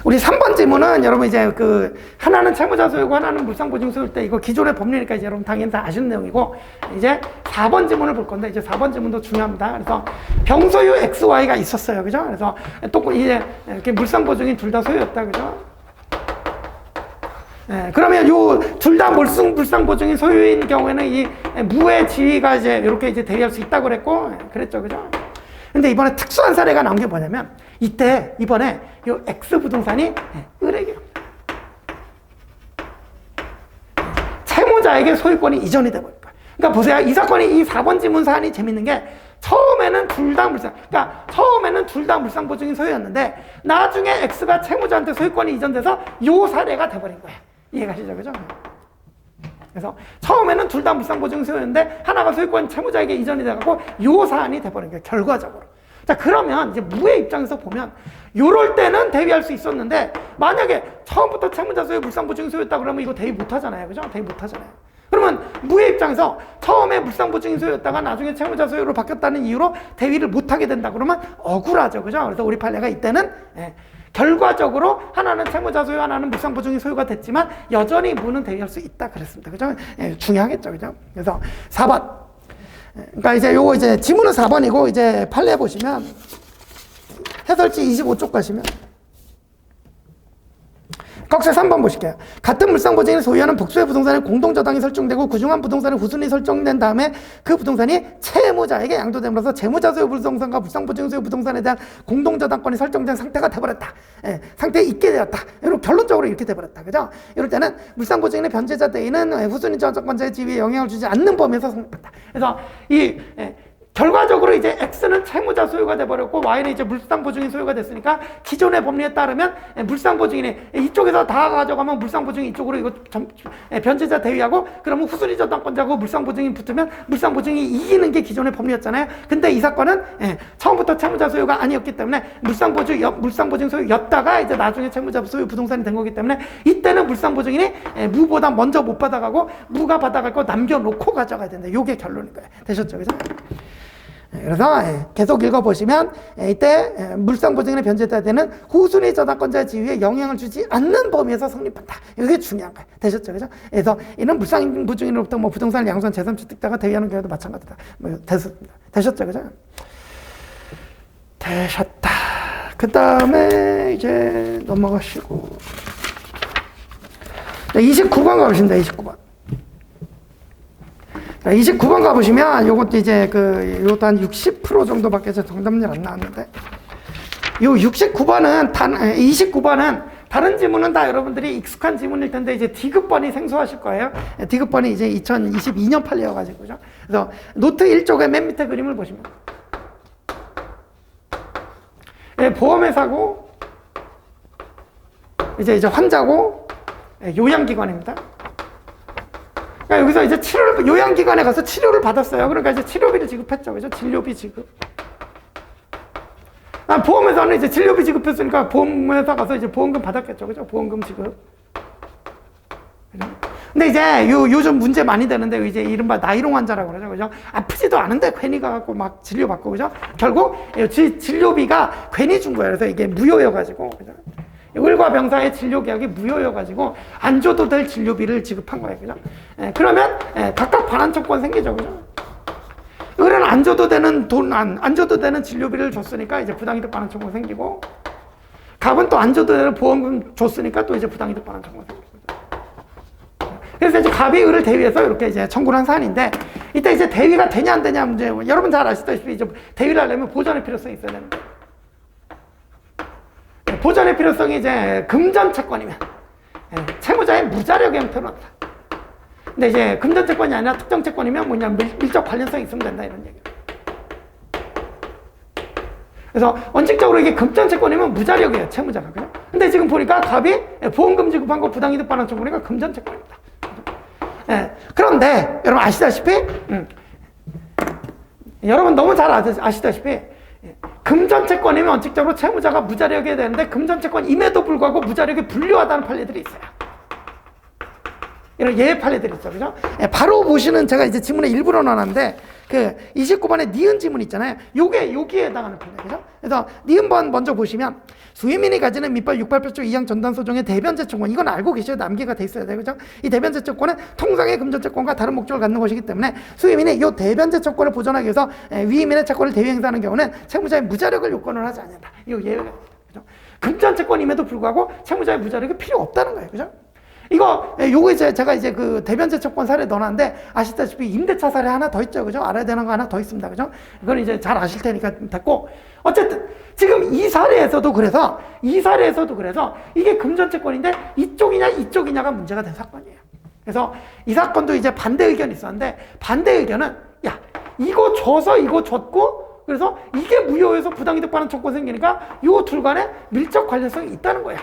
우리 3번 지문은 여러분 이제 그 하나는 채무자 소유고 하나는 물상보증 소유일 때 이거 기존의 법리니까 이제 여러분 당연히 다 아시는 내용이고 이제 4번 지문을 볼 건데 이제 4번 지문도 중요합니다. 그래서 병소유 XY가 있었어요. 그죠? 그래서 또 이제 이렇게 물상보증인 둘 다 소유였다. 그죠? 그러면 요 둘 다 물상보증인 소유인 경우에는 이 무의 지위가 이제 이렇게 이제 대위할 수 있다고 그랬고, 그랬죠, 그죠? 근데 이번에 특수한 사례가 나온 게 뭐냐면, 이번에 요 X 부동산이 을에게 채무자에게 소유권이 이전이 돼버릴 거예요. 그러니까 보세요. 이 사건이 이 4번 지문 사안이 재밌는 게, 처음에는 둘 다 물상보증인 소유였는데, 나중에 X가 채무자한테 소유권이 이전돼서 요 사례가 돼버린 거예요. 이해가시죠? 그죠? 그래서 처음에는 둘 다 물상보증 소유였는데 하나가 소유권 채무자에게 이전이 돼갖고 요 사안이 돼버린 거예요. 결과적으로. 자, 그러면 이제 무의 입장에서 보면 요럴 때는 대위할 수 있었는데 만약에 처음부터 채무자 소유 물상보증 소유였다 그러면 이거 대위 못하잖아요. 그죠? 대위 못하잖아요. 그러면 무의 입장에서 처음에 물상보증인 소유였다가 나중에 채무자 소유로 바뀌었다는 이유로 대위를 못하게 된다 그러면 억울하죠. 그죠? 그래서 우리 판례가 이때는 결과적으로 하나는 채무자 소유, 하나는 물상보증인 소유가 됐지만 여전히 무는 대위할 수 있다 그랬습니다. 그죠? 중요하겠죠. 그죠? 그래서 4번. 그러니까 이제 요거 이제 지문은 4번이고 이제 판례 보시면 해설지 25쪽 가시면 꺽쇠 3번 보실게요. 같은 물상보증인을 소유하는 복수의 부동산에 공동저당이 설정되고 그중 부동산의 후순위 설정된 다음에 그 부동산이 채무자에게 양도됨으로써 채무자 소유 부동산과 물상보증 소유 부동산에 대한 공동저당권이 설정된 상태가 돼버렸다. 상태에 있게 되었다. 이렇게 결론적으로 이렇게 돼버렸다. 그죠? 이럴 때는 물상보증인의 변제자 대위는 후순위 저당권자의 지위에 영향을 주지 않는 범위에서 성립한다. 그래서 결과적으로 이제 X는 채무자 소유가 돼버렸고 Y는 이제 물상보증인 소유가 됐으니까 기존의 법리에 따르면 물상보증인이 이쪽에서 다 가져가면 물상보증인 이쪽으로 이거 변제자 대위하고 그러면 후순위 저당권자고 물상보증인 붙으면 물상보증인이 이기는 게 기존의 법리였잖아요. 근데 이 사건은 처음부터 채무자 소유가 아니었기 때문에 물상보증 소유였다가 이제 나중에 채무자 소유 부동산이 된 거기 때문에 이때는 물상보증인이 무보다 먼저 못 받아가고 무가 받아갈 거 남겨놓고 가져가야 된다. 요게 결론인 거예요. 되셨죠? 그죠? 그래서 계속 읽어보시면 이때 물상보증인의 변제자 되는 후순위 저당권자 지위에 영향을 주지 않는 범위에서 성립한다. 이게 중요한 거예요. 되셨죠? 그죠? 그래서 이는 물상보증인으로부터 뭐 부동산을 양수한 제3취득자가 대위하는 경우도 마찬가지다. 되셨죠? 그죠? 되셨다. 그 다음에 이제 넘어가시고 29번 가보신다. 29번. 자, 29번 가보시면 요것도 이제 요것도 한 60% 정도밖에 정답률 안 나왔는데 요 69번은 29번은 다른 지문은 다 여러분들이 익숙한 지문일 텐데 이제 디귿번이 생소하실 거예요. 디귿번이 이제 2022년 판례여가지고 그죠? 그래서 노트 1쪽에 맨 밑에 그림을 보시면 보험회사고 이제 환자고 요양기관입니다. 그러니까 여기서 이제 요양기관에 가서 치료를 받았어요. 그러니까 이제 치료비를 지급했죠. 그죠? 진료비 지급. 보험회사는 이제 진료비 지급했으니까 보험회사 가서 이제 보험금 받았겠죠. 그죠? 보험금 지급. 그죠? 근데 이제 요즘 문제 많이 되는데 이제 이른바 나이롱 환자라고 그러죠. 그죠? 아프지도 않은데 괜히 가갖고 막 진료받고, 그죠? 결국 진료비가 괜히 준 거예요. 그래서 이게 무효여가지고. 그죠? 을과 병사의 진료 계약이 무효여가지고 안 줘도 될 진료비를 지급한 거예요. 그죠? 그러면 각각 반환청권 생기죠. 그죠? 을은 안 줘도 되는 안 줘도 되는 진료비를 줬으니까 이제 부당이득 반환청권 생기고 갑은 또 안 줘도 되는 보험금 줬으니까 또 이제 부당이득 반환청권 생기고. 그래서 이제 갑이 을을 대위해서 이렇게 이제 청구를 한 사안인데, 이때 이제 대위가 되냐 안 되냐 문제, 여러분 잘 아시다시피 이제 대위를 하려면 보전의 필요성이 있어야 되는데, 보전의 필요성이 이제 금전 채권이면 채무자의 무자력의 형태로 나온다. 근데 이제 금전 채권이 아니라 특정 채권이면 뭐냐, 밀접 관련성이 있으면 된다, 이런 얘기예요. 그래서 원칙적으로 이게 금전 채권이면 무자력이에요, 채무자가. 그죠? 근데 지금 보니까 갑이 보험금 지급한 거 부당이득 반환 청구니까 금전 채권입니다. 그런데 여러분 아시다시피 여러분 너무 잘 아시다시피 금전 채권이면 원칙적으로 채무자가 무자력이 되는데 금전 채권임에도 불구하고 무자력이 불리하다는 판례들이 있어요. 이런 예외 판례들이 있죠. 그죠? 바로 보시는 제가 이제 지문에 일부러 넣어놨는데, 그 29번에 니은 지문 있잖아요. 요게 여기에 해당하는 판례. 그죠? 그래서 니은번 먼저 보시면, 수의민이 가지는 민법 688조 2항 전단소정의 대변제청권, 이건 알고 계셔야 남기가 돼 있어야 돼요. 그죠? 이 대변제청권은 통상의 금전채권과 다른 목적을 갖는 것이기 때문에 수의민이 이 대변제청권을 보존하기 위해서 위의민의 채권을 대위행사하는 경우는 채무자의 무자력을 요건을 하지 않는다. 이거 예외가 있다. 그죠? 금전채권임에도 불구하고 채무자의 무자력이 필요 없다는 거예요. 그죠? 요거 이제 제가 이제 그 대변제청권 사례 넣어놨는데, 아시다시피 임대차 사례 하나 더 있죠. 그죠? 알아야 되는 거 하나 더 있습니다. 그죠? 이건 이제 잘 아실 테니까 됐고, 어쨌든 지금 이 사례에서도 그래서 이게 금전채권인데 이쪽이냐가 문제가 된 사건이에요. 그래서 이 사건도 이제 반대 의견이 있었는데, 반대 의견은 야, 이거 줘서 이거 줬고, 그래서 이게 무효해서 부당이득 반환 청구 생기니까 요 둘 간에 밀접 관련성이 있다는 거야.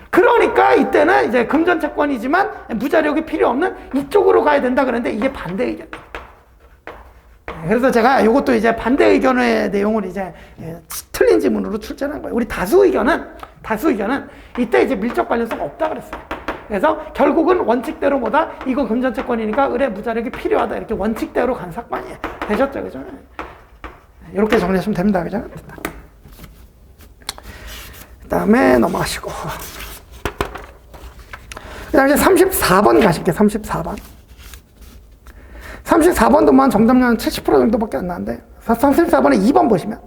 그러니까 이때는 이제 금전채권이지만 무자력이 필요 없는 이쪽으로 가야 된다 그랬는데, 이게 반대 의견. 그래서 제가 이것도 이제 반대 의견의 내용을 이제 틀린 지문으로 출제한 거예요. 우리 다수 의견은 이때 이제 밀접 관련성 없다 그랬어요. 그래서 결국은 원칙대로 뭐다, 이거 금전채권이니까 을의 무자력이 필요하다, 이렇게 원칙대로 간 사건이에요. 되셨죠, 그죠? 이렇게 정리하시면 됩니다, 그죠? 그 다음에 넘어가시고, 그 다음에 34번 가실게요. 34번도 정답률은 70% 정도밖에 안 나는데, 34번에 2번 보시면,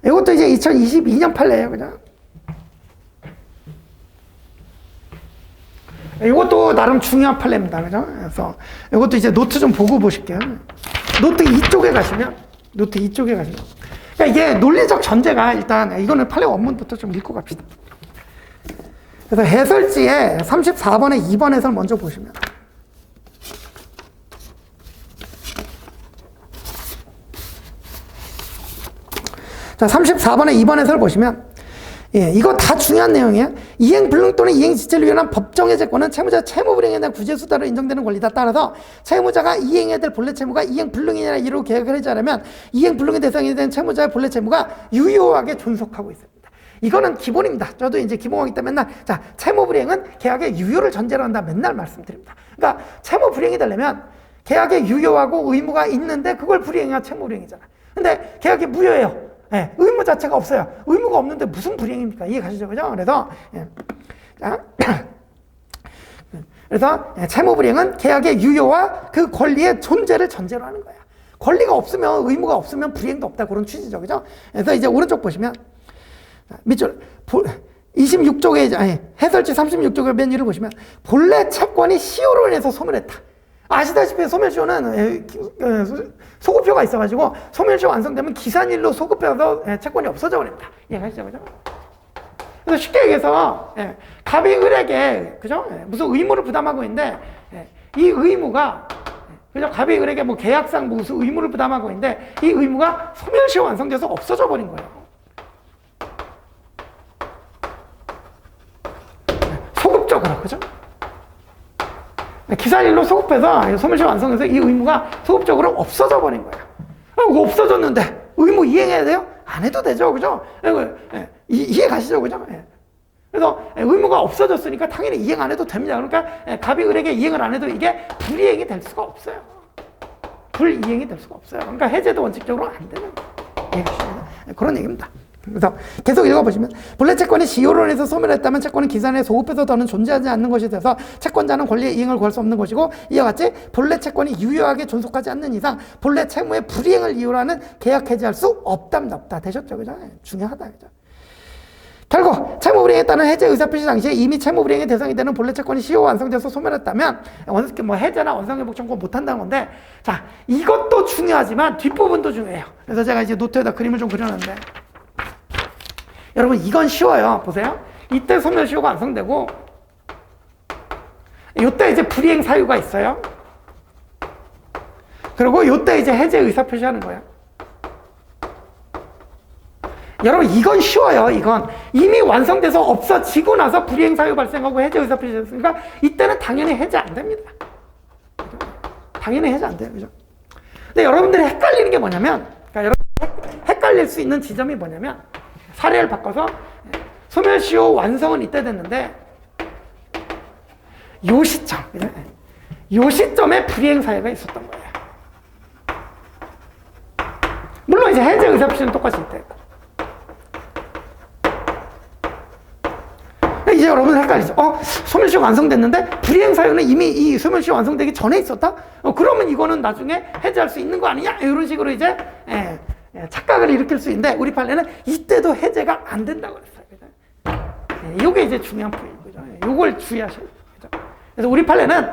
이것도 이제 2022년 판례예요. 그죠? 이것도 나름 중요한 판례입니다. 그죠? 그래서 이것도 이제 노트 좀 보고 보실게요. 노트 이쪽에 가시면, 그러니까 이게 논리적 전제가, 일단 이거는 판례 원문부터 좀 읽고 갑시다. 그래서 해설지에 34번에 2번 해설 먼저 보시면, 자, 34번에 2번 해설 보시면, 이거 다 중요한 내용이에요. 이행 불능 또는 이행 지체를 위한 법정의 채권은 채무자 채무 불이행에 대한 구제 수단으로 인정되는 권리다. 따라서 채무자가 이행해야 될 본래 채무가 이행 불능이냐 이로 계약을 하지 않으면 이행 불능의 대상이 된 채무자의 본래 채무가 유효하게 존속하고 있습니다. 이거는 기본입니다. 저도 이제 기본하기 때문에 맨날, 자, 채무 불이행은 계약의 유효를 전제로 한다, 맨날 말씀드립니다. 그러니까 채무 불이행이 되려면 계약의 유효하고 의무가 있는데 그걸 불이행해야 채무 불이행이잖아. 근데 계약이 무효예요. 의무 자체가 없어요. 의무가 없는데 무슨 불이행입니까? 이해 가시죠? 그죠? 그래서 채무 불이행은 계약의 유효와 그 권리의 존재를 전제로 하는 거야. 권리가 없으면, 의무가 없으면 불이행도 없다, 그런 취지죠. 그죠? 그래서 이제 오른쪽 보시면, 밑줄 26쪽에 해설지 36쪽의 맨 위를 보시면, 본래 채권이 시효로 인해서 소멸했다. 아시다시피 소멸시효는 소급표가 있어가지고 소멸시효 완성되면 기산일로 소급해서 채권이 없어져 버립니다. 이해가시죠? 그죠? 그래서 쉽게 얘기해서 갑이 을에게, 그죠? 무슨 의무를 부담하고 있는데, 이 의무가, 그죠? 갑이 을에게 뭐 계약상 무슨 의무를 부담하고 있는데, 이 의무가 소멸시효 완성돼서 없어져 버린 거예요. 소급적으로, 그죠? 기산일로 소급해서 소멸시효 완성해서 이 의무가 소급적으로 없어져 버린 거예요. 없어졌는데 의무 이행해야 돼요? 안 해도 되죠, 그죠? 이해 가시죠, 그죠? 그래서 의무가 없어졌으니까 당연히 이행 안 해도 됩니다. 그러니까 갑이 을에게 이행을 안 해도 이게 불이행이 될 수가 없어요. 불이행이 될 수가 없어요. 그러니까 해제도 원칙적으로 안 되는 거예요. 그런 얘기입니다. 그래서 계속 읽어보시면, 본래 채권이 시효로 인해서 소멸했다면 채권은 기산에 소급해서 더는 존재하지 않는 것이 돼서 채권자는 권리의 이행을 구할 수 없는 것이고, 이와 같이 본래 채권이 유효하게 존속하지 않는 이상 본래 채무의 불이행을 이유로 하는 계약 해지할 수 없답니다. 없다. 되셨죠? 그죠? 중요하다. 그죠? 결국 채무불이행에 따른 해제 의사표시 당시에 이미 채무불이행의 대상이 되는 본래 채권이 시효 완성돼서 소멸했다면 뭐 해제나 원상회복 청구 못한다는 건데, 자, 이것도 중요하지만 뒷부분도 중요해요. 그래서 제가 이제 노트에다 그림을 좀 그려놨는데, 여러분 이건 쉬워요. 보세요. 이때 소멸시효가 완성되고 이때 이제 불이행 사유가 있어요. 그리고 이때 이제 해제 의사표시하는 거예요. 여러분 이건 쉬워요. 이건 이미 완성돼서 없어지고 나서 불이행 사유 발생하고 해제 의사표시 됐으니까 이때는 당연히 해제 안 됩니다. 당연히 해제 안 돼요. 그죠? 근데 여러분들이 헷갈리는 게 뭐냐면, 그러니까 여러분 헷갈릴 수 있는 지점이 뭐냐면, 사례를 바꿔서 소멸시효 완성은 이때 됐는데 요 시점, 요 시점에 불이행 사유가 있었던 거예요. 물론 이제 해제 의사표시는 똑같이 있대요. 이제 여러분 헷갈리죠. 소멸시효 완성됐는데 불이행 사유는 이미 이 소멸시효 완성되기 전에 있었다? 그러면 이거는 나중에 해제할 수 있는 거 아니냐? 이런 식으로 이제 착각을 일으킬 수 있는데, 우리 판례는 이때도 해제가 안 된다고 그랬어요. 그죠? 이게 이제 중요한 포인트죠. 이걸 주의하셔야 돼요. 그죠? 그래서 우리 판례는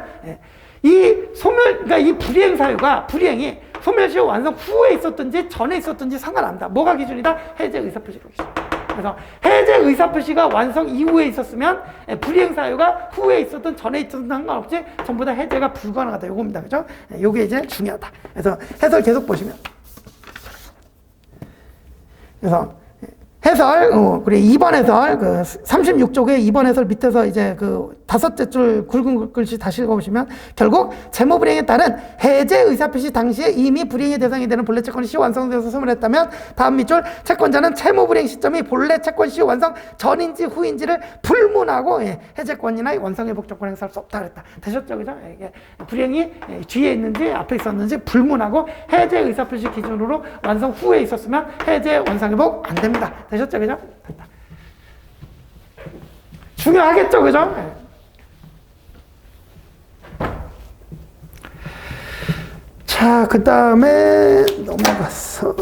그러니까 이 불이행 사유가, 불이행이 소멸시효 완성 후에 있었든지 전에 있었든지 상관없다. 뭐가 기준이다? 해제 의사표시가 기준. 그래서 해제 의사표시가 완성 이후에 있었으면 불이행 사유가 후에 있었든 전에 있었든 상관없이 전부 다 해제가 불가능하다. 요겁니다. 그죠? 요게 이제 중요하다. 그래서 해설 계속 보시면. 그래서 해설, 그리고 2번 해설, 36쪽에 2번 해설 밑에서 이제 다섯째 줄 굵은 글씨 다시 읽어보시면, 결국 채무불이행에 따른 해제 의사표시 당시에 이미 불이행의 대상이 되는 본래 채권이 시효 완성되어서 소멸했다면, 다음 밑줄 채권자는 채무불이행 시점이 본래 채권 시효 완성 전인지 후인지를 불문하고 해제권이나 원상회복 조건을 행사할 수 없다 그랬다. 되셨죠? 그죠? 이게 불이행이 뒤에 있는지 앞에 있었는지 불문하고 해제 의사표시 기준으로 완성 후에 있었으면 해제 원상회복 안 됩니다. 되셨죠? 그죠? 됐다. 중요하겠죠? 그죠? 자, 그 다음에 넘어갔어.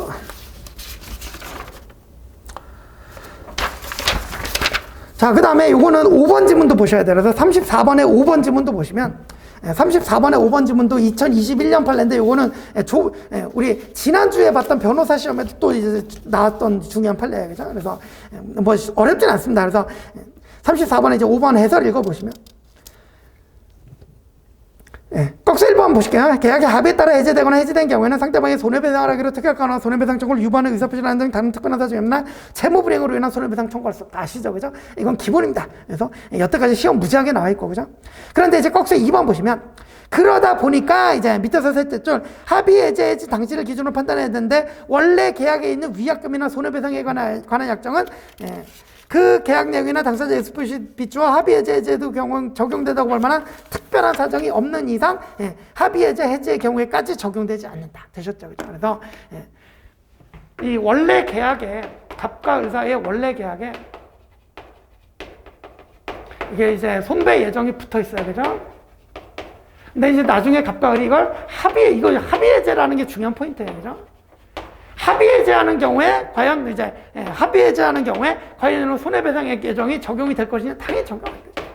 자, 그 다음에 요거는 5번 지문도 보셔야 돼요. 그래서 34번에 5번 지문도 보시면, 34번에 5번 지문도 2021년 판례인데, 요거는 우리 지난주에 봤던 변호사 시험에도 또 이제 나왔던 중요한 판례예요. 그죠? 그래서 뭐 어렵진 않습니다. 그래서 34번에 이제 5번 해설 읽어보시면, 꺽쇠 1번 보실게요. 계약의 합의에 따라 해제되거나 해지된 경우에는 상대방이 손해배상을 하기로 특약하거나 손해배상 청구를 유보하는 의사표시를 하는 등 다른 특별한 사정이 없나 채무불이행으로 인한 손해배상 청구할 수 없다. 아시죠? 그죠? 이건 기본입니다. 그래서 여태까지 시험 무지하게 나와 있고, 그죠? 그런데 이제 꺽쇠 2번 보시면, 그러다 보니까 이제 밑에서 셋째 줄 합의 해제 당시를 기준으로 판단해야 되는데, 원래 계약에 있는 위약금이나 손해배상에 관한 약정은 그 계약 내용이나 당사자 의사표시 비추어 합의해제 경우 적용되다고 볼 만한 특별한 사정이 없는 이상 합의해제의 경우에까지 적용되지 않는다. 되셨죠? 그죠? 그래서 이 원래 계약에, 갑과 의사의 원래 계약에 이게 이제 손배 예정이 붙어 있어요. 그죠? 근데 이제 나중에 갑과 을이 이걸 합의해제라는 게 중요한 포인트예요. 그죠? 합의해제하는 경우에 과연 이제 합의해제하는 경우에 과연 손해배상액 계정이 적용이 될 것이냐? 당연히 적용 안 되죠.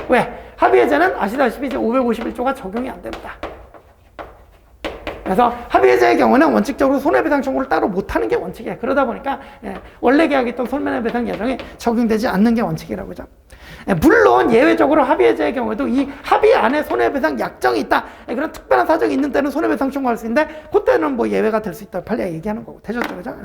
왜? 합의해제는 아시다시피 이제 551조가 적용이 안 됩니다. 그래서 합의해제의 경우는 원칙적으로 손해배상 청구를 따로 못하는 게 원칙이에요. 그러다 보니까 원래 계약했던 손해배상 계정이 적용되지 않는 게 원칙이라고 그죠? 물론 예외적으로 합의해제의 경우에도 이 합의 안에 손해배상 약정이 있다, 그런 특별한 사정이 있는 때는 손해배상 청구할 수 있는데, 그때는 뭐 예외가 될 수 있다 판례 얘기하는 거고. 되셨죠? 그죠?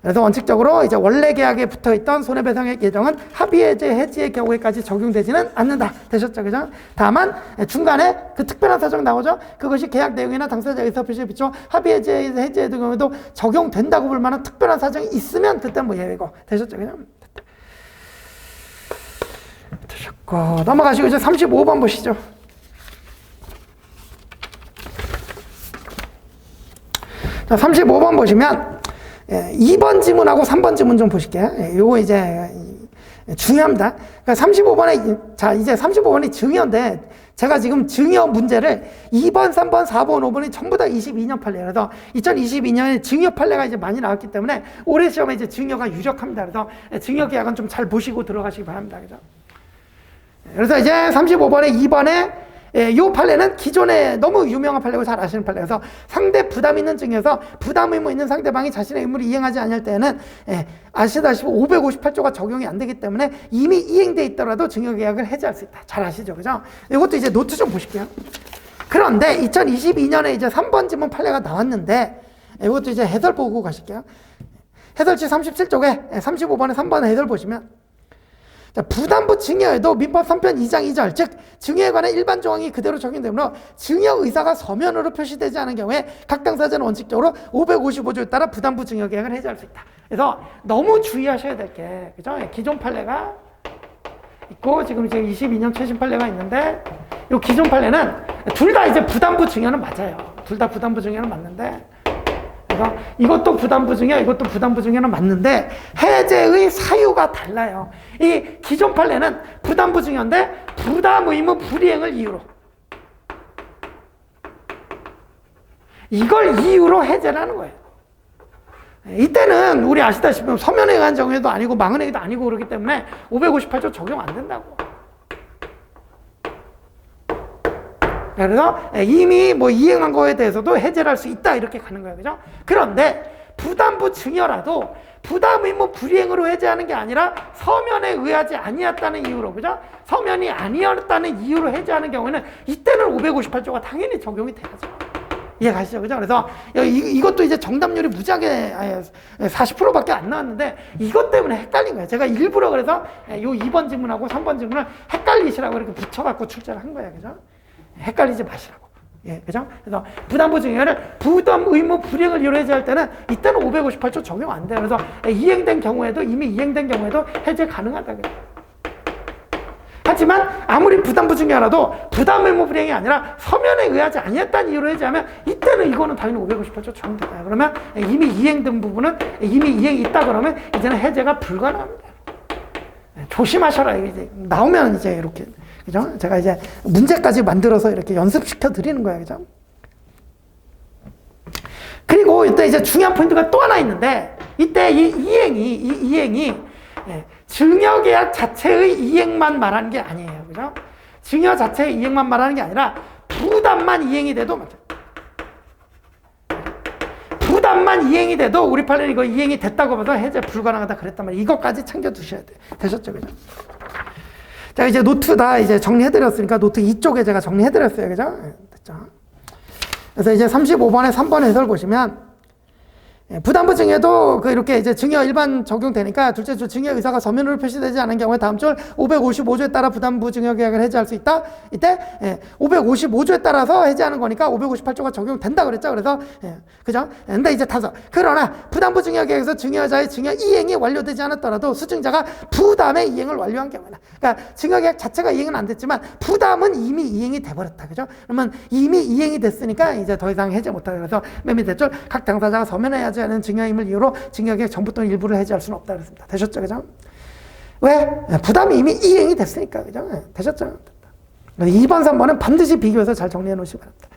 그래서 원칙적으로 이제 원래 계약에 붙어 있던 손해배상의 계정은 합의해제 해지의 경우에까지 적용되지는 않는다. 되셨죠? 그죠? 다만 중간에 그 특별한 사정 나오죠? 그것이 계약 내용이나 당사자 의사표시에 비춰 합의해제 해지의 경우에도 적용된다고 볼 만한 특별한 사정이 있으면 그때 뭐 예외고. 되셨죠? 그죠? 되셨고, 넘어가시고 이제 35번 보시죠. 자, 35번 보시면 2번 지문하고 3번 지문 좀 보실게요. 요거 이제 중요합니다. 그러니까 35번에, 자, 이제 35번이 증여인데, 제가 지금 증여 문제를 2번, 3번, 4번, 5번이 전부 다 22년 판례예요. 그래서 2022년에 증여 판례가 이제 많이 나왔기 때문에 올해 시험에 이제 증여가 유력합니다. 그래서 증여 계약은 좀 잘 보시고 들어가시기 바랍니다. 그죠? 그래서 이제 35번에 2번에 이 판례는 기존에 너무 유명한 판례고 잘 아시는 판례여서 상대 부담 있는 증여에서 부담 의무 있는 상대방이 자신의 의무를 이행하지 않을 때는 아시다시피 558조가 적용이 안 되기 때문에 이미 이행돼 있더라도 증여계약을 해지할 수 있다. 잘 아시죠? 그죠? 이것도 이제 노트 좀 보실게요. 그런데 2022년에 이제 3번 지문 판례가 나왔는데 이것도 이제 해설 보고 가실게요. 해설지 37쪽에 35번에 3번 해설 보시면 자, 부담부 증여에도 민법 3편 2장 2절, 즉 증여에 관한 일반 조항이 그대로 적용되므로 증여 의사가 서면으로 표시되지 않은 경우에 각 당사자는 원칙적으로 555조에 따라 부담부 증여 계약을 해지할 수 있다. 그래서 너무 주의하셔야 될 게, 그죠? 기존 판례가 있고 지금 22년 최신 판례가 있는데 이 기존 판례는 둘 다 이제 부담부 증여는 맞아요. 둘 다 부담부 증여는 맞는데 이것도 부담부 증여, 이것도 부담부 증여는 맞는데 해제의 사유가 달라요. 이 기존 판례는 부담부 증여인데 부담 의무 불이행을 이유로 이걸 이유로 해제를 하는 거예요. 이때는 우리 아시다시피 서면에 의한 정의도 아니고 망은행위도 아니고 그렇기 때문에 558조 적용 안 된다고. 그래서 이미 뭐 이행한 거에 대해서도 해제를 할 수 있다 이렇게 가는 거예요. 그죠? 그런데 부담부 증여라도 부담 의무 불이행으로 해제하는 게 아니라 서면에 의하지 아니었다는 이유로, 그죠? 서면이 아니었다는 이유로 해제하는 경우에는 이때는 558조가 당연히 적용이 돼야죠. 이해가시죠? 그죠? 그래서 이것도 이제 정답률이 무지하게 40%밖에 안 나왔는데 이것 때문에 헷갈린 거예요. 제가 일부러 그래서 요 2번 지문하고 3번 지문을 헷갈리시라고 이렇게 붙여갖고 출제를 한 거예요. 그죠? 헷갈리지 마시라고. 예, 그죠? 그래서 부담부 증여를 부담 의무 불이행을 이유로 해제할 때는 이때는 558조 적용 안 돼요. 그래서 이행된 경우에도 이미 이행된 경우에도 해제 가능하다. 하지만 아무리 부담부 증여라도 부담 의무 불이행이 아니라 서면에 의하지 아니었다는 이유로 해제하면 이때는 이거는 당연히 558조 적용된다. 그러면 이미 이행된 부분은 이미 이행이 있다 그러면 이제는 해제가 불가능합니다. 조심하셔라. 이제 나오면 이제 이렇게. 그죠? 제가 이제 문제까지 만들어서 이렇게 연습시켜 드리는 거예요. 그죠? 그리고 이때 이제 중요한 포인트가 또 하나 있는데, 이때 이 이행이 증여계약 자체의 이행만 말하는 게 아니에요. 그죠? 증여 자체의 이행만 말하는 게 아니라 부담만 이행이 돼도 부담만 이행이 돼도 우리 판례는 이거 이행이 됐다고 봐도 해제 불가능하다 그랬단 말이에요. 이것까지 챙겨 두셔야 돼요. 되셨죠? 그죠? 자, 이제 노트 다 이제 정리해드렸으니까 노트 2쪽에 제가 정리해드렸어요. 그죠? 됐죠? 그래서 이제 35번에 3번 해설 보시면 부담부 증여도 이렇게 이제 증여 일반 적용되니까 둘째 주 증여 의사가 서면으로 표시되지 않은 경우에 다음 줄 555조에 따라 부담부 증여 계약을 해지할 수 있다. 이때 555조에 따라서 해지하는 거니까 558조가 적용된다 그랬죠. 그래서 그죠? 근데 이제 다섯. 그러나 부담부 증여 계약에서 증여자의 증여 이행이 완료되지 않았더라도 수증자가 부담의 이행을 완료한 경우나, 그러니까 증여 계약 자체가 이행은 안 됐지만 부담은 이미 이행이 돼버렸다. 그죠? 그러면 이미 이행이 됐으니까 이제 더 이상 해지 못하다. 그래서 맨 밑에 줄 각 당사자가 서면에 하지 않은 증여임을 이유로 증여계약 전부 또는 일부를 해지할 수는 없다 그랬습니다. 되셨죠? 그죠? 왜? 부담이 이미 이행이 됐으니까. 그죠? 되셨죠? 2번, 3번은 반드시 비교해서 잘 정리해 놓으시기 바랍니다.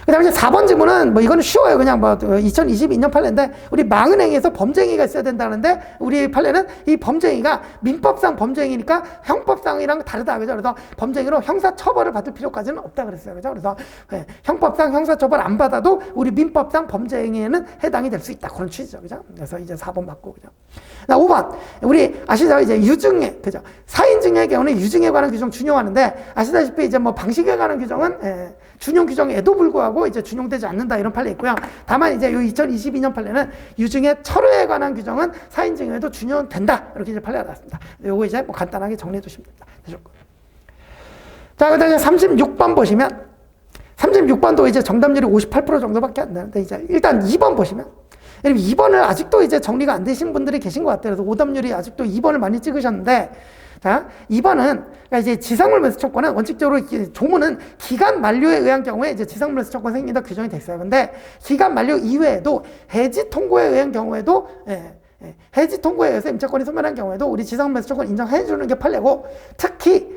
그 다음에 이제 4번 질문은 뭐 이거는 쉬워요. 그냥 뭐 2022년 판례인데 우리 망은행위에서 범죄행위가 있어야 된다는데 우리 판례는 이 범죄행위가 민법상 범죄행위니까 형법상이랑 다르다. 그죠? 그래서 범죄행위로 형사처벌을 받을 필요까지는 없다 그랬어요. 그죠? 그래서 형법상 형사처벌 안 받아도 우리 민법상 범죄행위에는 해당이 될 수 있다. 그런 취지죠. 그죠? 그래서 이제 4번 맞고. 그죠? 5번. 우리 아시죠? 이제 유증에, 그죠? 사인증여의 경우는 유증에 관한 규정 준용하는데 아시다시피 이제 뭐 방식에 관한 규정은 준용 규정에도 불구하고 이제 준용되지 않는다 이런 판례 있고요. 다만 이제 이 2022년 판례는 유증의 철회에 관한 규정은 사인증여에도 준용된다 이렇게 이제 판례가 나왔습니다. 요거 이제 뭐 간단하게 정리해 두시면 됩니다. 되셨고. 자, 그다음에 36번 보시면 36번도 이제 정답률이 58% 정도밖에 안 되는데 이제 일단 2번 보시면 2번을 아직도 이제 정리가 안 되신 분들이 계신 것 같아요. 그래서 오답률이 아직도 2번을 많이 찍으셨는데, 자, 2번은, 그러니까 이제 지상물 매수 채권은 원칙적으로 조문은 기간 만료에 의한 경우에 이제 지상물 매수 채권 생긴다 규정이 돼 있어요. 근데 기간 만료 이외에도 해지 통고에 의한 경우에도 해지 통고에 의해서 임차권이 소멸한 경우에도 우리 지상매수 조건 인정해 주는 게 판례고, 특히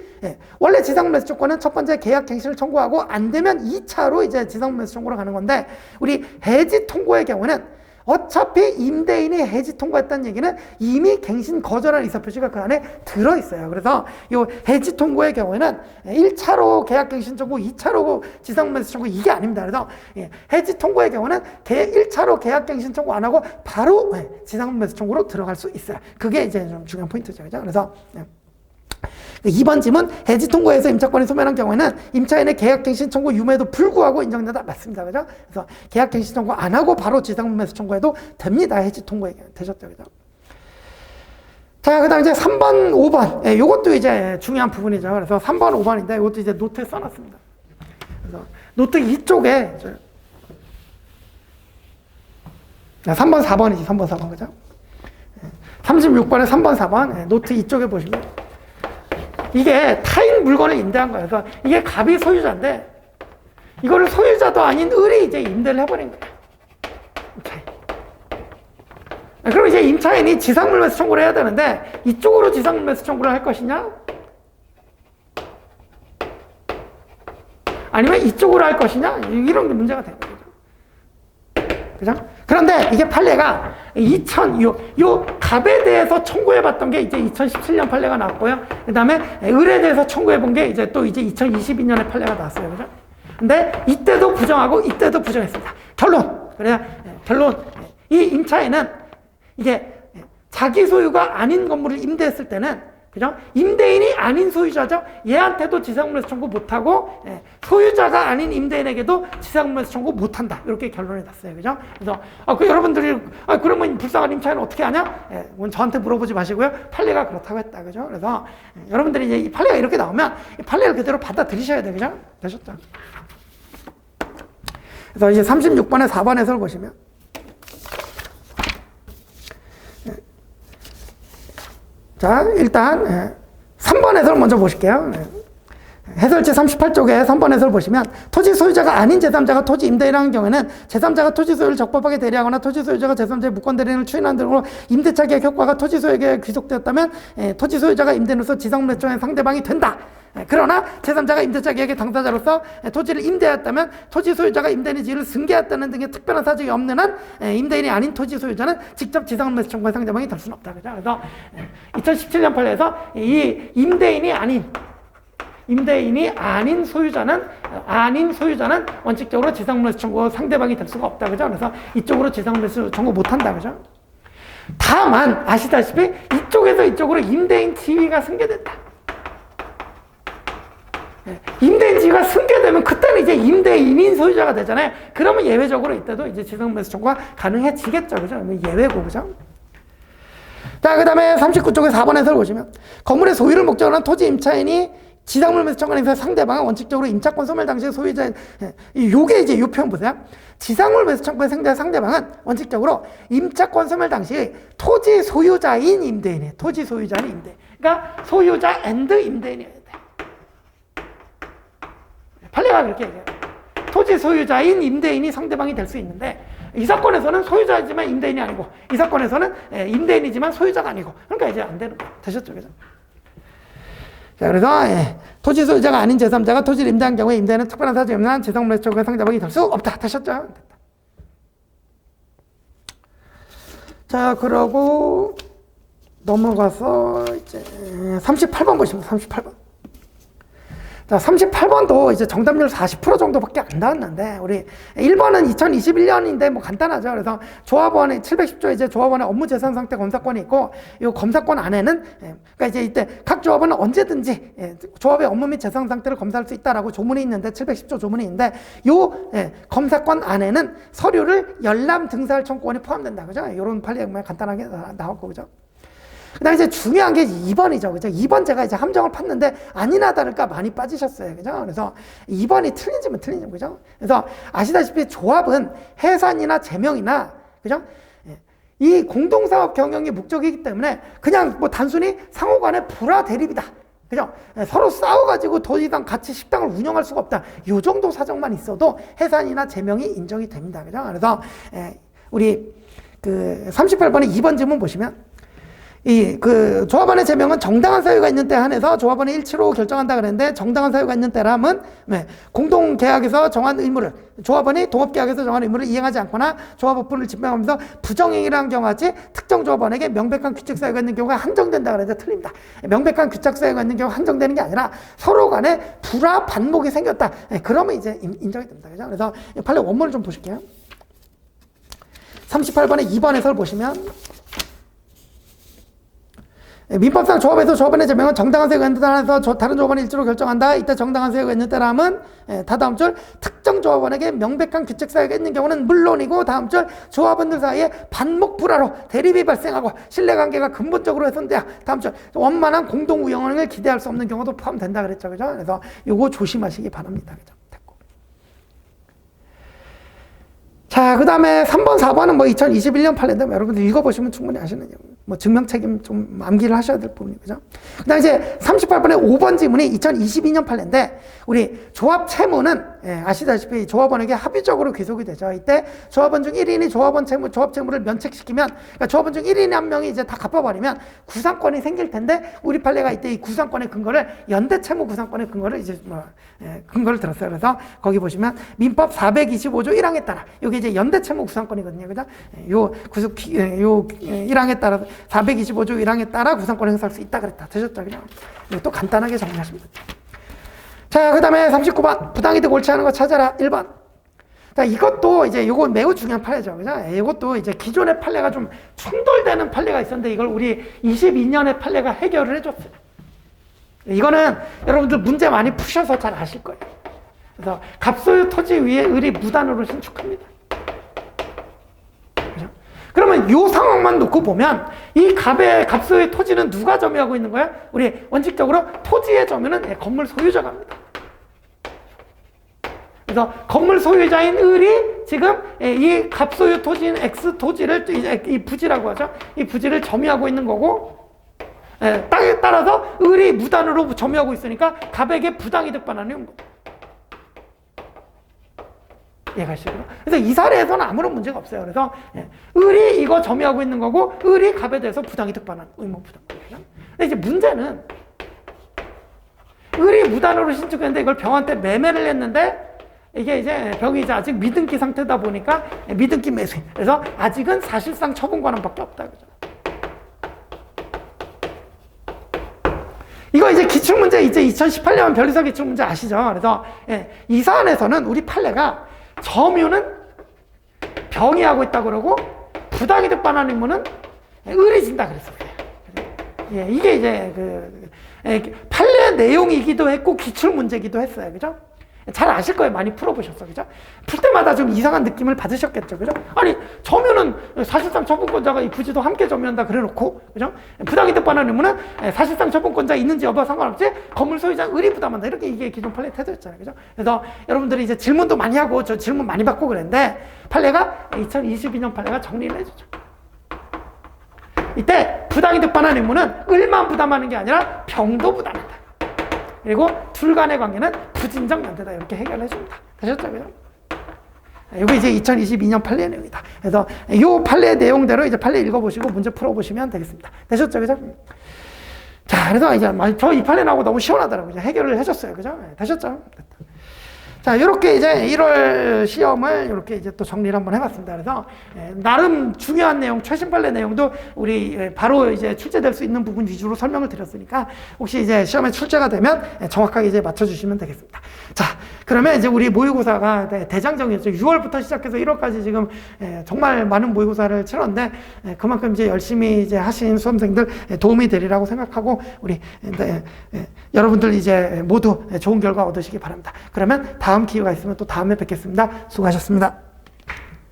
원래 지상매수 조건은 첫 번째 계약갱신을 청구하고 안 되면 2차로 이제 지상매수 청구로 가는 건데, 우리 해지 통고의 경우는 어차피 임대인이 해지 통고했다는 얘기는 이미 갱신 거절한 의사표시가 그 안에 들어있어요. 그래서 이 해지 통고의 경우에는 1차로 계약갱신 청구, 2차로 지상매수 청구, 이게 아닙니다. 그래서 해지 통고의 경우는 1차로 계약갱신 청구 안 하고 바로 지상매수 청구로 들어갈 수 있어요. 그게 이제 좀 중요한 포인트죠. 그죠? 그래서 2번 질문, 해지 통고에서 임차권이 소멸한 경우에는 임차인의 계약갱신 청구 유무에도 불구하고 인정된다. 맞습니다. 그죠? 그래서 계약갱신 청구 안 하고 바로 지상매수 청구해도 됩니다. 해지 통고에 되셨죠. 그죠? 자, 그 다음 이제 3번, 5번. 요것도 이제 중요한 부분이죠. 그래서 3번, 5번인데 이것도 이제 노트에 써놨습니다. 그래서 노트 이쪽에 3번, 4번이지. 3번, 4번. 그죠? 36번에 3번, 4번. 노트 이쪽에 보시면 이게 타인 물건을 임대한 거예요. 그래서 이게 갑이 소유자인데 이거를 소유자도 아닌 을이 이제 임대를 해버린 거예요. 임차인. 그럼 이제 임차인이 지상물매수 청구를 해야 되는데 이쪽으로 지상물매수 청구를 할 것이냐? 아니면 이쪽으로 할 것이냐? 이런 게 문제가 되는 거죠. 그죠? 그런데 이게 판례가 요 갑에 대해서 청구해봤던 게 이제 2017년 판례가 나왔고요. 그 다음에 을에 대해서 청구해본 게 이제 또 이제 2022년에 판례가 나왔어요. 그죠? 근데 이때도 부정하고 이때도 부정했습니다. 결론! 그래야 결론. 이 임차인은 이게 자기 소유가 아닌 건물을 임대했을 때는 그죠? 임대인이 아닌 소유자죠. 얘한테도 지상물매수 청구 못하고 소유자가 아닌 임대인에게도 지상물매수 청구 못한다. 이렇게 결론이 났어요. 그죠? 그래서 여러분들이 그러면 불쌍한 임차인은 어떻게 하냐? 저한테 물어보지 마시고요. 판례가 그렇다고 했다. 그죠? 그래서 여러분들이 이제 이 판례가 이렇게 나오면 이 판례를 그대로 받아들이셔야 돼요. 그죠? 되셨죠? 그래서 이제 36번에 4번 해설 보시면 자, 일단 3번 해설 먼저 보실게요. 해설지 38쪽에 3번 해설 보시면 토지 소유자가 아닌 제3자가 토지 임대인을 한 경우에는 제3자가 토지 소유를 적법하게 대리하거나 토지 소유자가 제3자의 무권 대리인을 추인한 등으로 임대차 계약 효과가 토지 소유에게 귀속되었다면 토지 소유자가 임대인으로서 지상매수의 상대방이 된다. 그러나 제3자가 임대차 계약의 당사자로서 토지를 임대했다면 토지 소유자가 임대인의 지위를 승계했다는 등의 특별한 사정이 없는 한 임대인이 아닌 토지 소유자는 직접 지상매수 청구의 상대방이 될 수는 없다. 그래서 2017년 판례에서 이 임대인이 아닌 소유자는 원칙적으로 지상매수 청구 상대방이 될 수가 없다. 그죠? 그래서 이쪽으로 지상매수 청구 못 한다. 그죠? 다만 아시다시피 이쪽에서 이쪽으로 임대인 지위가 승계된다. 임대인 지위가 승계되면 그때는 이제 임대인인 소유자가 되잖아요. 그러면 예외적으로 이때도 이제 지상매수 청구가 가능해지겠죠. 그죠? 예외고, 그죠? 자, 그 다음에 39쪽에 4번 해설 보시면 건물의 소유를 목적으로 한 토지 임차인이 지상물매수 청구에서 상대방은 원칙적으로 임차권 소멸 당시 소유자, 요게 이제 요 표현 보세요. 지상물매수 청구의 상대방은 원칙적으로 임차권 소멸 당시 토지 소유자인 임대인이에요. 토지 소유자인 임대인. 그러니까 소유자 앤드 임대인이어야 돼. 판례가 그렇게 얘기해요. 토지 소유자인 임대인이 상대방이 될 수 있는데 이 사건에서는 소유자이지만 임대인이 아니고 이 사건에서는 임대인이지만 소유자가 아니고 그러니까 이제 안 되는 거예요. 되셨죠? 그죠? 자, 그래서 토지 소유자가 아닌 제3자가 토지를 임대한 경우에 임대인은 특별한 사정이 없는 한 지상물매수 청구의 상대방이 될 수 없다. 되셨죠? 자, 그러고 넘어가서 이제 38번 보시면 38번. 자, 38번도 이제 정답률 40% 정도밖에 안 나왔는데, 우리 1번은 2021년인데 뭐 간단하죠. 그래서 조합원의 710조 이제 조합원의 업무 재산 상태 검사권이 있고, 이 검사권 안에는, 그러니까 이제 이때 각 조합원은 언제든지 조합의 업무 및 재산 상태를 검사할 수 있다라고 조문이 있는데, 710조 조문이 있는데, 요 검사권 안에는 서류를 열람 등사할 청구권이 포함된다. 그죠? 이런 판례가 간단하게 나왔고, 그죠? 그 다음에 이제 중요한 게 2번이죠. 그죠? 2번 제가 이제 함정을 팠는데 아니나 다를까 많이 빠지셨어요. 그죠? 그래서 2번이 틀린지면 틀린지, 그죠? 그래서 아시다시피 조합은 해산이나 제명이나, 그죠? 이 공동사업 경영이 목적이기 때문에 그냥 뭐 단순히 상호 간의 불화 대립이다. 그죠? 서로 싸워가지고 더 이상 같이 식당을 운영할 수가 없다. 요 정도 사정만 있어도 해산이나 제명이 인정이 됩니다. 그죠? 그래서 우리 그 38번의 2번 지문 보시면 조합원의 제명은 정당한 사유가 있는 때 한해서 조합원의 일치로 결정한다 그랬는데, 정당한 사유가 있는 때라면 공동계약에서 정한 의무를, 조합원이 동업계약에서 정한 의무를 이행하지 않거나 조합원분을 집행하면서 부정행위를 경우같이 특정 조합원에게 명백한 규칙 사유가 있는 경우가 한정된다 그랬는데 틀립니다. 명백한 규칙 사유가 있는 경우 한정되는 게 아니라 서로 간에 불화 반목이 생겼다. 그러면 이제 인정이 됩니다. 그죠? 그래서 판례 원문을 좀 보실게요. 38번의 2번 해설 보시면, 민법상 조합에서 조합원의 제명은 정당한 사유가 있는 때라서 다른 조합원이 일치로 결정한다. 이때 정당한 사유가 있는 때라면 다다음 줄 특정 조합원에게 명백한 규칙 사유가 있는 경우는 물론이고, 다음 줄 조합원들 사이에 반목 불화로 대립이 발생하고 신뢰관계가 근본적으로 훼손돼야 다음 줄 원만한 공동 운영을 기대할 수 없는 경우도 포함된다 그랬죠. 그죠? 그래서 요거 조심하시기 바랍니다. 그죠? 자, 그 다음에 3번, 4번은 뭐 2021년 판례인데 여러분들 읽어보시면 충분히 아시는 뭐 증명 책임 좀 암기를 하셔야 될 부분이죠. 그죠? 그 다음에 이제 38번의 5번 지문이 2022년 판례인데, 우리 조합 채무는 아시다시피 조합원에게 합의적으로 귀속이 되죠. 이때 조합원 중 1인이 조합 채무를 면책시키면, 그러니까 조합원 중 1인이 한 명이 이제 다 갚아버리면 구상권이 생길 텐데, 우리 판례가 이때 이 구상권의 근거를 연대 채무 구상권의 근거를 이제 근거를 들었어요. 그래서 거기 보시면 민법 425조 1항에 따라, 여기 이제 연대 채무 구상권이거든요. 그죠? 요 1항에 따라 425조 1항에 따라 구상권을 행사할 수 있다 그랬다. 되셨죠? 그냥 또 간단하게 정리하시면 됩니다. 자, 그 다음에 39번 부당이득 옳지 않은 거 찾아라 1번. 자, 이것도 이제 요거 매우 중요한 판례죠. 그죠? 이것도 이제 기존의 판례가 좀 충돌되는 판례가 있었는데, 이걸 우리 22년의 판례가 해결을 해줬어요. 이거는 여러분들 문제 많이 푸셔서 잘 아실 거예요. 그래서 갑소유 토지 위에 을이 무단으로 신축합니다. 그죠? 그러면 이 상황만 놓고 보면 이 갑소유의 토지는 누가 점유하고 있는 거야? 우리 원칙적으로 토지의 점유는 건물 소유자가 합니다. 그래서 건물 소유자인 을이 지금 이 갑소유 토지인 X 토지를, 이 부지라고 하죠. 이 부지를 점유하고 있는 거고, 땅에 따라서 을이 무단으로 점유하고 있으니까 갑에게 부당이득 반환이 온 거예요. 이해가시죠? 그래서 이 사례에서는 아무런 문제가 없어요. 그래서 을이 이거 점유하고 있는 거고, 을이 갑에 대해서 부당이득 반환, 의무 부당. 근데 이제 문제는 을이 무단으로 신축했는데 이걸 병한테 매매를 했는데, 이게 이제 병이 이제 아직 미등기 상태다 보니까 미등기 매수인. 그래서 아직은 사실상 처분 권한밖에 없다. 그죠? 이거 이제 기출문제, 이제 2018년 변리사 기출문제 아시죠? 그래서 이 사안에서는 우리 판례가 점유는 병이 하고 있다 그러고 부당이득 반환 의무는 을이 진다 그랬었어요. 이게 이제 판례 내용이기도 했고 기출문제이기도 했어요. 그죠? 잘 아실 거예요. 많이 풀어보셨어. 그죠? 풀 때마다 좀 이상한 느낌을 받으셨겠죠. 그죠? 아니, 점유는 사실상 처분권자가 이 부지도 함께 점유한다 그래 놓고, 그죠? 부당이득 반환 의무는 사실상 처분권자 있는지 여부와 상관없이 건물 소유자 을이 부담한다. 이렇게 이게 기존 판례 태도였잖아요. 그죠? 그래서 여러분들이 이제 질문도 많이 하고 저 질문 많이 받고 그랬는데, 판례가 2022년 판례가 정리를 해주죠. 이때 부당이득 반환 의무는 을만 부담하는 게 아니라 병도 부담한다. 그리고 둘 간의 관계는 부진적 연대다. 이렇게 해결해 줍니다. 되셨죠? 그죠? 이게 이제 2022년 판례 내용이다. 그래서 이 판례 내용대로 이제 판례 읽어보시고 문제 풀어보시면 되겠습니다. 되셨죠? 그죠? 자, 그래서 이제 저 이 판례 나오고 너무 시원하더라고요. 해결을 해줬어요. 그죠? 되셨죠? 자, 이렇게 이제 1월 시험을 이렇게 이제 또 정리를 한번 해봤습니다. 그래서 나름 중요한 내용, 최신 판례 내용도 우리 바로 이제 출제될 수 있는 부분 위주로 설명을 드렸으니까 혹시 이제 시험에 출제가 되면 정확하게 이제 맞춰주시면 되겠습니다. 자, 그러면 이제 우리 모의고사가 대장정이었죠. 6월부터 시작해서 1월까지 지금 정말 많은 모의고사를 치렀는데 그만큼 이제 열심히 이제 하신 수험생들 도움이 되리라고 생각하고 우리 여러분들 이제 모두 좋은 결과 얻으시기 바랍니다. 그러면 다음 기회가 있으면 또 다음에 뵙겠습니다. 수고하셨습니다.